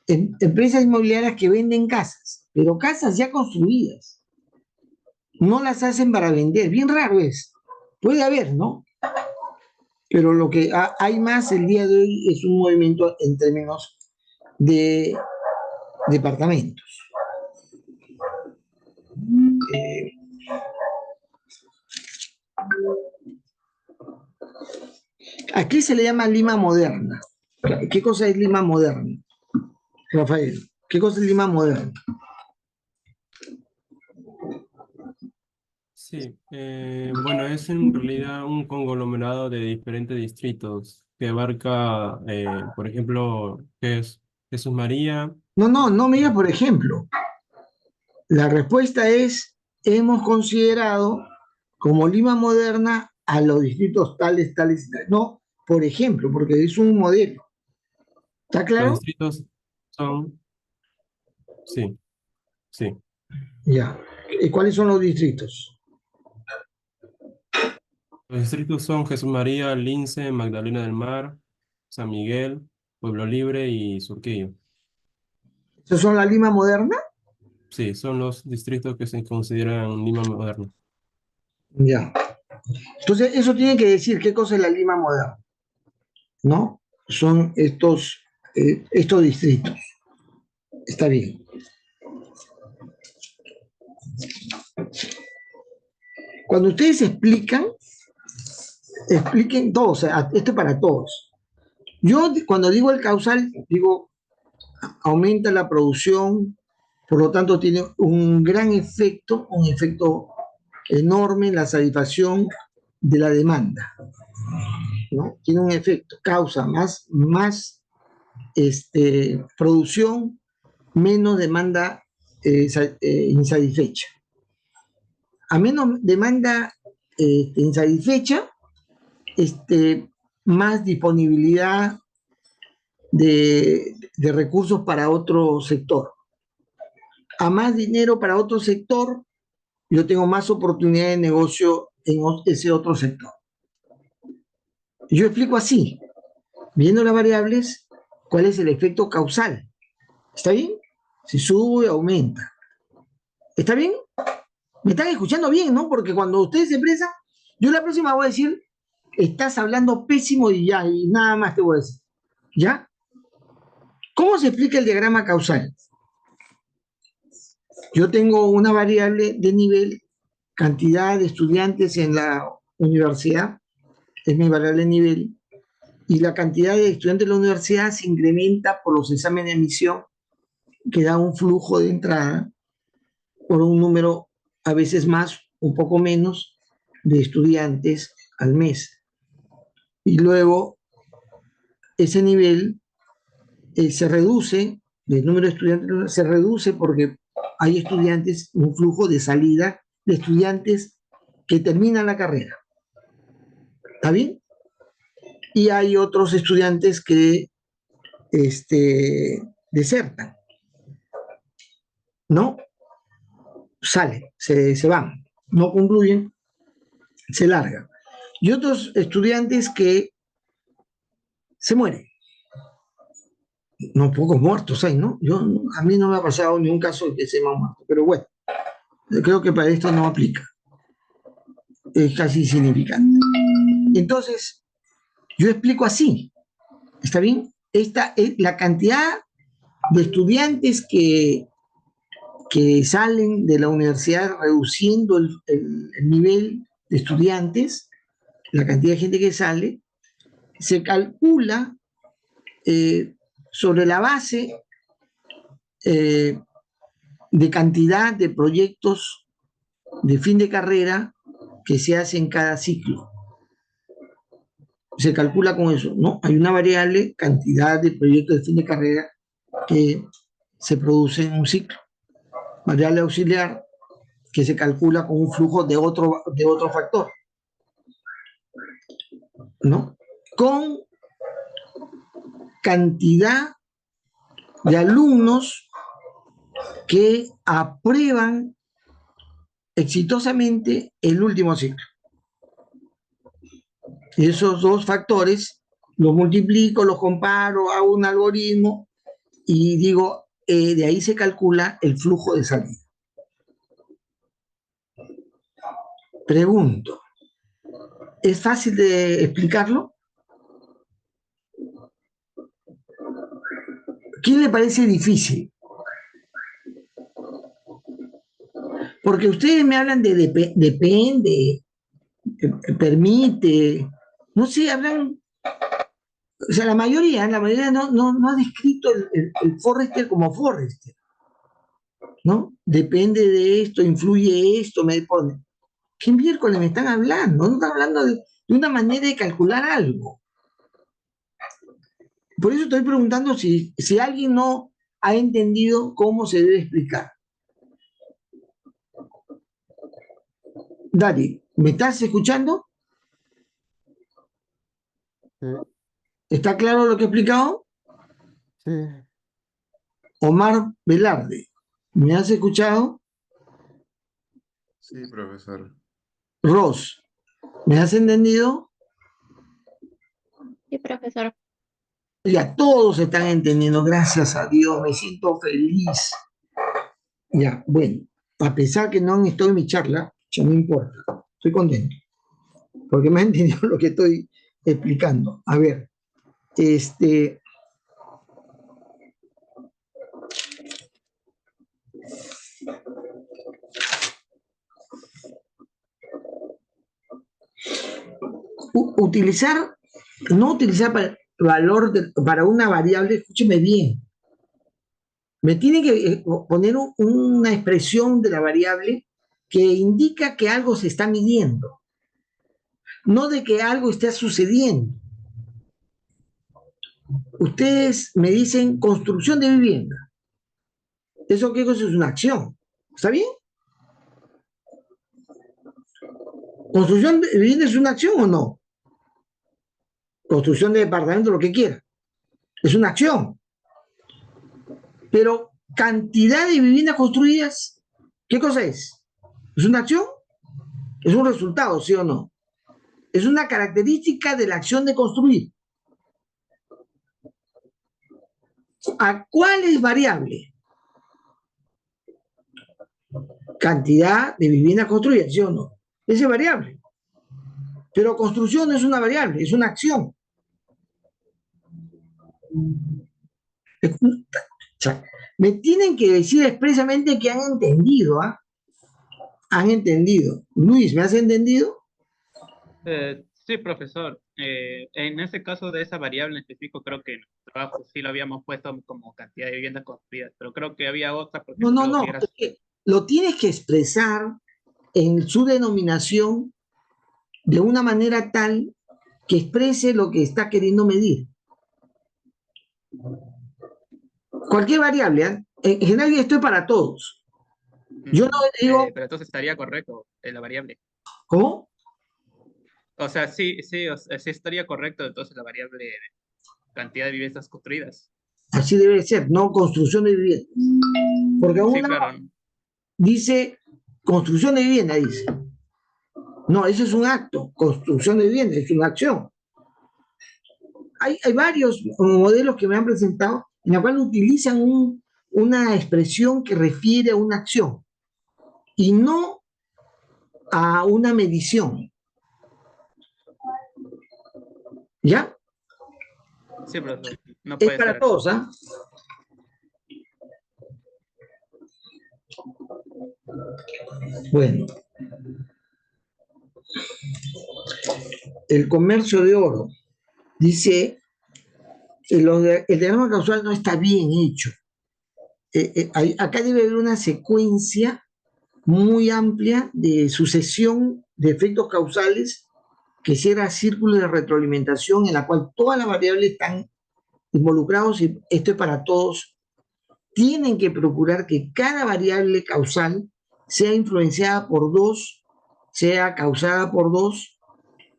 empresas inmobiliarias que venden casas, pero casas ya construidas. No las hacen para vender. Bien raro es. Puede haber, ¿no? Pero lo que hay más el día de hoy es un movimiento en términos de departamentos. Aquí se le llama Lima moderna. ¿Qué cosa es Lima moderna, Rafael? ¿Qué cosa es Lima moderna? Sí, bueno, es en realidad un conglomerado de diferentes distritos que abarca, por ejemplo, ¿qué es? Jesús María. No me digas por ejemplo. La respuesta es, hemos considerado como Lima moderna a los distritos tales, tales, tales. No, por ejemplo, porque es un modelo. ¿Está Los claro? distritos son, sí, sí. Ya. ¿Y cuáles son los distritos? Los distritos son Jesús María, Lince, Magdalena del Mar, San Miguel, Pueblo Libre y Surquillo. ¿Esos son la Lima moderna? Sí, son los distritos que se consideran Lima moderna. Ya. Entonces, eso tiene que decir qué cosa es la Lima moderna, ¿no? Son estos distritos. Está bien. Cuando ustedes expliquen todo, o sea, esto es para todos. Yo cuando digo el causal, digo, aumenta la producción, por lo tanto tiene un gran efecto, un efecto enorme en la satisfacción de la demanda, ¿no? Tiene un efecto, causa más producción, menos demanda insatisfecha. A menos demanda insatisfecha, más disponibilidad de recursos para otro sector. A más dinero para otro sector, yo tengo más oportunidad de negocio en ese otro sector. Yo explico así, viendo las variables, cuál es el efecto causal. ¿Está bien? Si sube, aumenta. ¿Está bien? Me están escuchando bien, ¿no? Porque cuando ustedes se expresan, yo la próxima voy a decir, estás hablando pésimo y ya, y nada más te voy a decir. ¿Ya? ¿Cómo se explica el diagrama causal? Yo tengo una variable de nivel, cantidad de estudiantes en la universidad, es mi variable de nivel, y la cantidad de estudiantes de la universidad se incrementa por los exámenes de admisión, que da un flujo de entrada por un número a veces más, un poco menos, de estudiantes al mes. Y luego ese nivel se reduce, el número de estudiantes se reduce porque hay estudiantes, un flujo de salida de estudiantes que terminan la carrera. ¿Está bien? Y hay otros estudiantes que desertan, ¿no? Salen, se van, no concluyen, se largan. Y otros estudiantes que se mueren. No, pocos muertos hay, ¿no? A mí no me ha pasado ni un caso de que se me ha muerto, pero bueno, creo que para esto no aplica. Es casi insignificante. Entonces, yo explico así, ¿está bien? Esta es la cantidad de estudiantes que salen de la universidad reduciendo el nivel de estudiantes, la cantidad de gente que sale, se calcula sobre la base de cantidad de proyectos de fin de carrera que se hacen en cada ciclo. Se calcula con eso, ¿no? Hay una variable, cantidad de proyectos de fin de carrera que se produce en un ciclo. Variable auxiliar que se calcula con un flujo de otro factor, ¿no? Con cantidad de alumnos que aprueban exitosamente el último ciclo. Esos dos factores los multiplico, los comparo, hago un algoritmo y digo, de ahí se calcula el flujo de salida. Pregunto, ¿es fácil de explicarlo? ¿Quién le parece difícil? Porque ustedes me hablan de depende, permite, no sé, hablan, o sea, la mayoría no ha descrito el Forrester como Forrester, ¿no? Depende de esto, influye esto, me pone. ¿Qué miércoles me están hablando? No están hablando de una manera de calcular algo. Por eso estoy preguntando si alguien no ha entendido cómo se debe explicar. Dari, ¿me estás escuchando? Sí, ¿Está claro lo que he explicado? sí, Omar Velarde, ¿me has escuchado? Sí, profesor. Ross, ¿Me has entendido? Sí, profesor. Ya todos están entendiendo, gracias a Dios, me siento feliz. Ya, bueno, a pesar que no han estado en mi charla, ya no importa, estoy contento, porque me han entendido lo que estoy explicando. A ver, no utilizar valor para una variable, escúcheme bien, me tiene que poner una expresión de la variable que indica que algo se está midiendo, no de que algo está sucediendo. Ustedes me dicen construcción de vivienda. ¿Eso qué cosa es? Una acción. ¿Está bien? ¿Construcción de vivienda es una acción o no? Construcción de departamento, lo que quiera. Es una acción. Pero cantidad de viviendas construidas, ¿qué cosa es? ¿Es una acción? Es un resultado, ¿sí o no? Es una característica de la acción de construir. ¿A cuál es variable? Cantidad de viviendas construidas, ¿sí o no? Esa es variable. Pero construcción no es una variable, es una acción. Me tienen que decir expresamente que han entendido, ¿ah? Han entendido. Luis, ¿me has entendido? Sí, profesor. En ese caso de esa variable en específico, creo que en el trabajo sí lo habíamos puesto como cantidad de viviendas construidas, pero creo que había otra, por No, ejemplo, es que lo tienes que expresar en su denominación de una manera tal que exprese lo que está queriendo medir. Cualquier variable, ¿eh? En general esto es para todos. Yo no digo... pero entonces estaría correcto la variable. ¿Cómo? O sea, sí estaría correcto entonces la variable de cantidad de viviendas construidas. Así debe ser, no construcción de viviendas. Porque Sí, una claro. dice construcción de vivienda, dice. No, eso es un acto. Construcción de vivienda es una acción. Hay varios modelos que me han presentado en la cual utilizan una expresión que refiere a una acción y no a una medición. ¿Ya? Sí, profesor. No Es puede para ser. todos, ¿ah? Bueno. El comercio de oro. Dice, el diagrama causal no está bien hecho. Acá debe haber una secuencia muy amplia de sucesión de efectos causales que cierra círculo de retroalimentación en la cual todas las variables están involucrados y esto es para todos. Tienen que procurar que cada variable causal sea influenciada por dos, sea causada por dos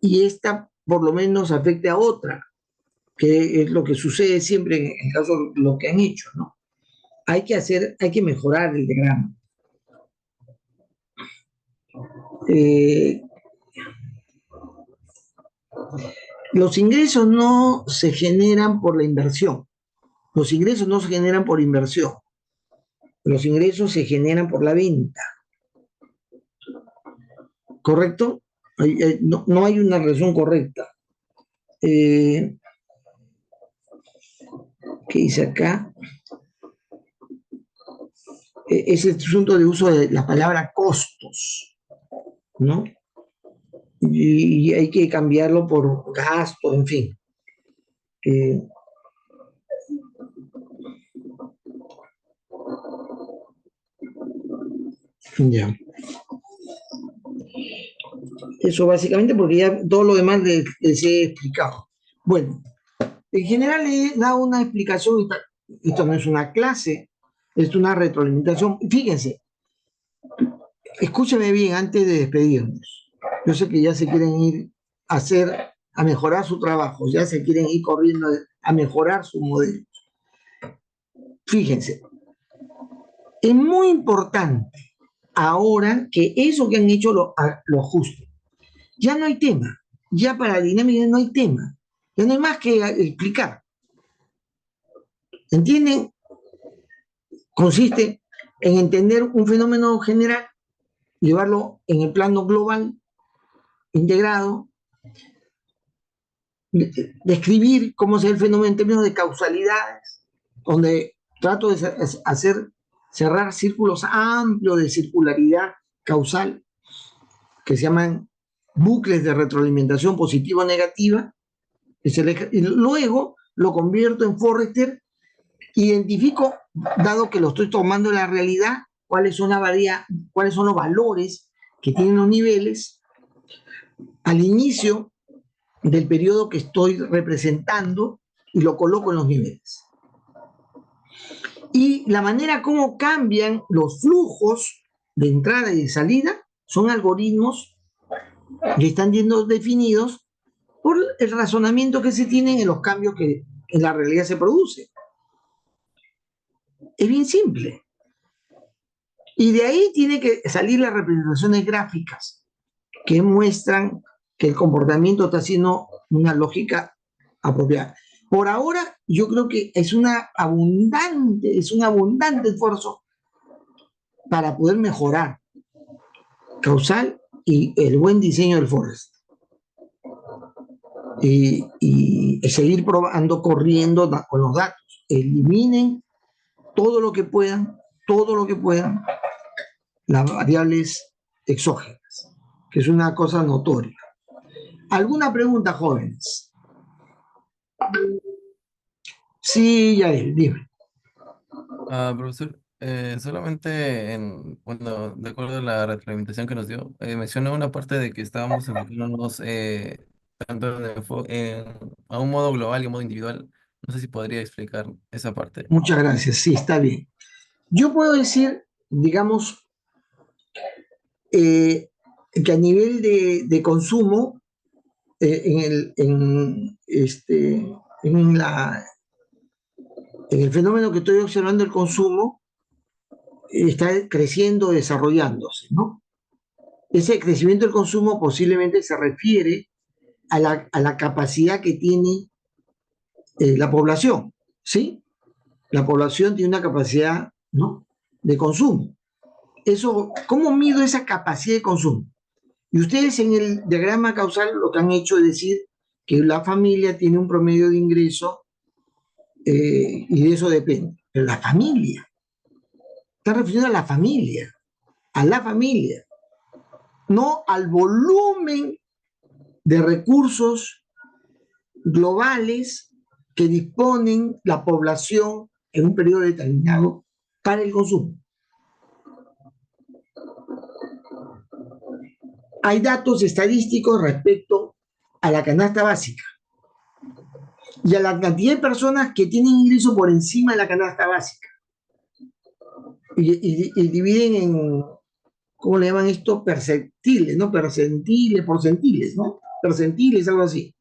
y esta por lo menos afecte a otra, que es lo que sucede siempre en el caso de lo que han hecho, ¿no? Hay que mejorar el diagrama. Los ingresos no se generan por la inversión. Los ingresos no se generan por inversión. Los ingresos se generan por la venta. ¿Correcto? No hay una razón correcta. ¿Qué dice acá? Es el asunto de uso de la palabra costos, ¿no? Y hay que cambiarlo por gasto, en fin. Ya. Eso básicamente porque ya todo lo demás les he explicado. Bueno, en general he dado una explicación. Esto no es una clase, es una retroalimentación. Fíjense, escúcheme bien antes de despedirnos. Yo sé que ya se quieren ir a mejorar su trabajo, ya se quieren ir corriendo a mejorar su modelo. Fíjense, es muy importante ahora que eso que han hecho lo ajusten. ya no hay tema. Ya para dinámica no hay tema. Ya no hay más que explicar. ¿Entienden? Consiste en entender un fenómeno general, llevarlo en el plano global, integrado, describir cómo es el fenómeno en términos de causalidades, donde trato de cerrar círculos amplios de circularidad causal, que se llaman bucles de retroalimentación positiva o negativa, y luego lo convierto en Forrester, identifico, dado que lo estoy tomando en la realidad, cuáles son los valores que tienen los niveles al inicio del periodo que estoy representando y lo coloco en los niveles. Y la manera como cambian los flujos de entrada y de salida son algoritmos que están siendo definidos por el razonamiento que se tiene en los cambios que en la realidad se producen. Es bien simple. Y de ahí tiene que salir las representaciones gráficas que muestran que el comportamiento está haciendo una lógica apropiada. Por ahora, yo creo que es un abundante esfuerzo para poder mejorar causal y el buen diseño del Forest. Y seguir probando, corriendo con los datos. Eliminen todo lo que puedan, las variables exógenas, que es una cosa notoria. ¿Alguna pregunta, jóvenes? Sí, Yael, dime. Profesor, solamente bueno, de acuerdo a la retroalimentación que nos dio, mencionó una parte de que estábamos enfocándonos tanto a un modo global y a un modo individual. No sé si podría explicar esa parte. Muchas gracias, sí, está bien. Yo puedo decir, digamos, que a nivel de consumo, en el fenómeno que estoy observando, el consumo está creciendo, desarrollándose, ¿no? Ese crecimiento del consumo posiblemente se refiere a la capacidad que tiene la población, ¿sí? La población tiene una capacidad, ¿no?, de consumo. Eso, ¿cómo mido esa capacidad de consumo? Y ustedes en el diagrama causal lo que han hecho es decir que la familia tiene un promedio de ingreso y de eso depende. Pero la familia, está refiriendo a la familia, no al volumen de recursos globales que disponen la población en un periodo determinado para el consumo. Hay datos estadísticos respecto a la canasta básica y a la cantidad de personas que tienen ingreso por encima de la canasta básica. Y dividen en, ¿cómo le llaman esto? Percentiles, ¿no? Porcentiles, ¿no? Percentiles, algo así.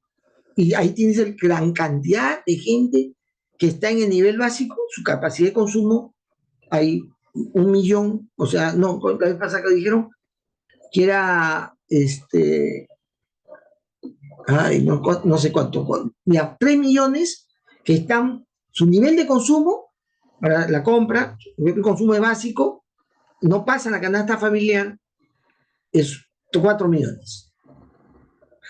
Y ahí tienes la gran cantidad de gente que está en el nivel básico, su capacidad de consumo, hay 1 millón, o sea, no, la vez pasada que dijeron que era, no sé cuánto, mira, 3 millones que están, su nivel de consumo para la compra, el consumo es básico, no pasa la canasta familiar, es 4 millones.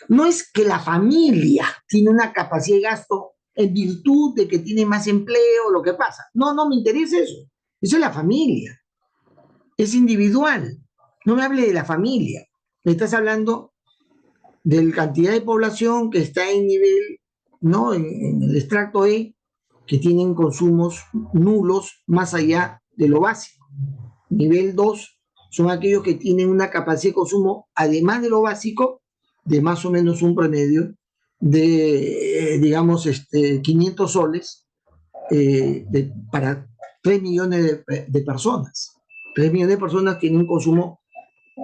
No es que la familia tiene una capacidad de gasto en virtud de que tiene más empleo, lo que pasa. No me interesa eso. Eso es la familia. Es individual. No me hable de la familia. Me estás hablando de la cantidad de población que está en nivel, ¿no?, en el extracto E, que tienen consumos nulos más allá de lo básico. Nivel 2 son aquellos que tienen una capacidad de consumo, además de lo básico, de más o menos un promedio de, digamos, 500 soles para 3 millones de personas. 3 millones de personas tienen un consumo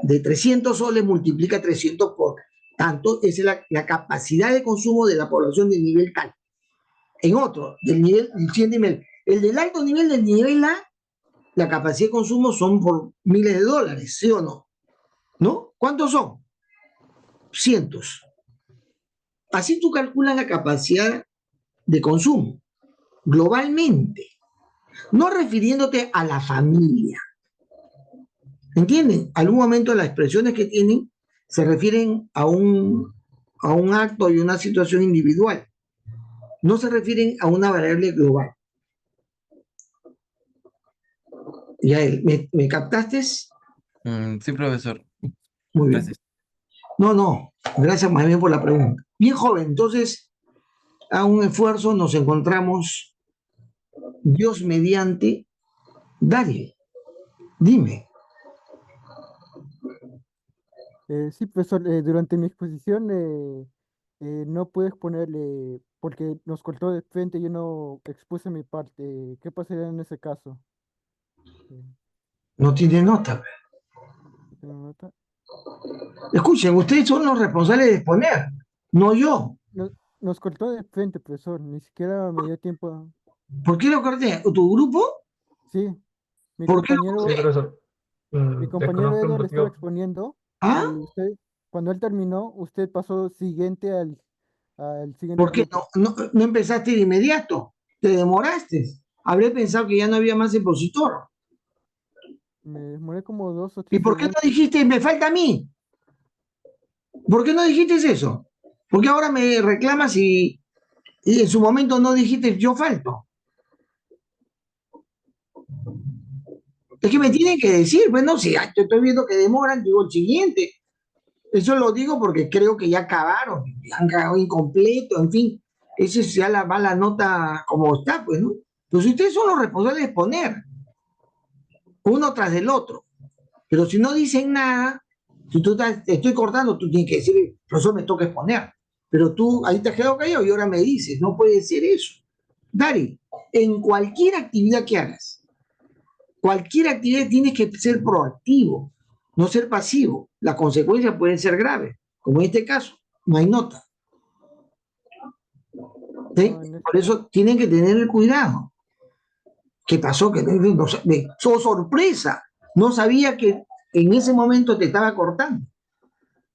de 300 soles, multiplica 300 por tanto, esa es la capacidad de consumo de la población del nivel tal. En otro, del siguiente nivel, el del alto nivel, del nivel A, la capacidad de consumo son por miles de dólares, ¿sí o no? ¿No? ¿Cuántos son? cientos. Así tú calculas la capacidad de consumo globalmente, no refiriéndote a la familia. ¿Entienden? Algún momento las expresiones que tienen se refieren a un acto y una situación individual. No se refieren a una variable global. Yael, ¿me captaste? Sí, profesor. Muy bien. Gracias. No, gracias más bien por la pregunta. Bien, joven, entonces, a un esfuerzo nos encontramos, Dios mediante. Dale, dime. Sí, profesor, durante mi exposición no pude exponerle porque nos cortó de frente y yo no expuse mi parte. ¿Qué pasaría en ese caso? No tiene nota. ¿Tiene nota? Escuchen, ustedes son los responsables de exponer, no yo. Nos cortó de frente, profesor, ni siquiera me dio tiempo. ¿Por qué lo corté? ¿Tu grupo? Sí, mi ¿Por qué lo compañero, Sí, corté? profesor. mi compañero Desconozco el Edward estaba motivo. exponiendo ¿Ah? y usted, cuando él terminó, usted pasó siguiente al siguiente ¿Por qué grupo. no empezaste de inmediato? Te demoraste. Habré pensado que ya no había más expositor. Me demoré como 2 o 3 ¿Y por qué no segundos. dijiste, me falta a mí? ¿Por qué no dijiste eso? Porque ahora me reclamas y en su momento no dijiste, yo falto. Es que me tienen que decir, bueno, si te estoy viendo que demoran, digo el siguiente. Eso lo digo porque creo que ya acabaron, han quedado incompleto, en fin. Ese ya va la nota como está, pues, ¿no? Pues ustedes son los responsables de exponer, uno tras del otro. Pero si no dicen nada, si te estoy cortando, tú tienes que decir, profesor, me toca exponer. Pero tú ahí te has quedado callado y ahora me dices, no puede ser eso. Dari, en cualquier actividad que hagas, cualquier actividad tienes que ser proactivo, no ser pasivo. Las consecuencias pueden ser graves, como en este caso, no hay nota. ¿Sí? Por eso tienen que tener el cuidado. ¿Qué pasó? Que me sorpresa. No sabía que en ese momento te estaba cortando.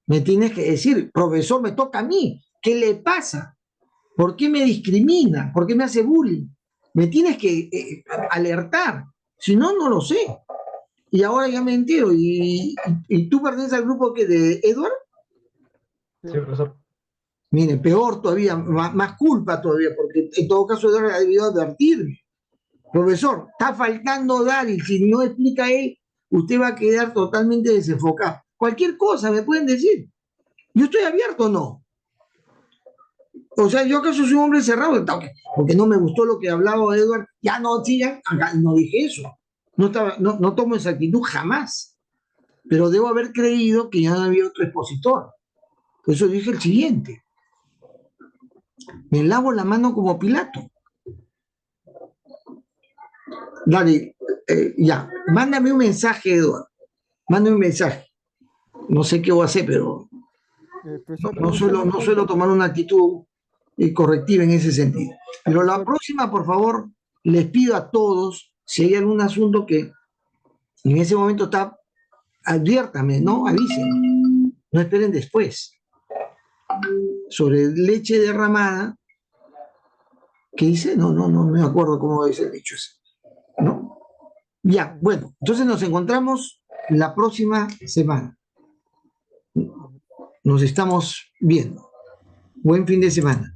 Me tienes que decir, profesor, me toca a mí. ¿Qué le pasa? ¿Por qué me discrimina? ¿Por qué me hace bullying? Me tienes que alertar. Si no, no lo sé. Y ahora ya me entero. ¿Y tú perteneces al grupo que de Edward? Sí, profesor. Mire, peor todavía, más culpa todavía, porque en todo caso Edward ha debido advertirme. Profesor, está faltando dar y si no explica él, usted va a quedar totalmente desenfocado. Cualquier cosa me pueden decir. ¿Yo estoy abierto o no? O sea, ¿yo acaso soy un hombre cerrado? Porque no me gustó lo que hablaba Edward. Ya no, sí, ya, no dije eso. No tomo esa actitud jamás. Pero debo haber creído que ya no había otro expositor. Por eso dije el siguiente. Me lavo la mano como Pilato. Dale, ya, mándame un mensaje, Eduardo. Mándame un mensaje. No sé qué voy a hacer, pero Profesor, no suelo tomar una actitud correctiva en ese sentido. Pero la próxima, por favor, les pido a todos, si hay algún asunto que en ese momento está, adviértame, ¿no? Avisen. No esperen después. Sobre leche derramada, ¿qué dice? No me acuerdo cómo dice el dicho ese. ¿No? Ya, bueno, entonces nos encontramos la próxima semana. Nos estamos viendo. Buen fin de semana.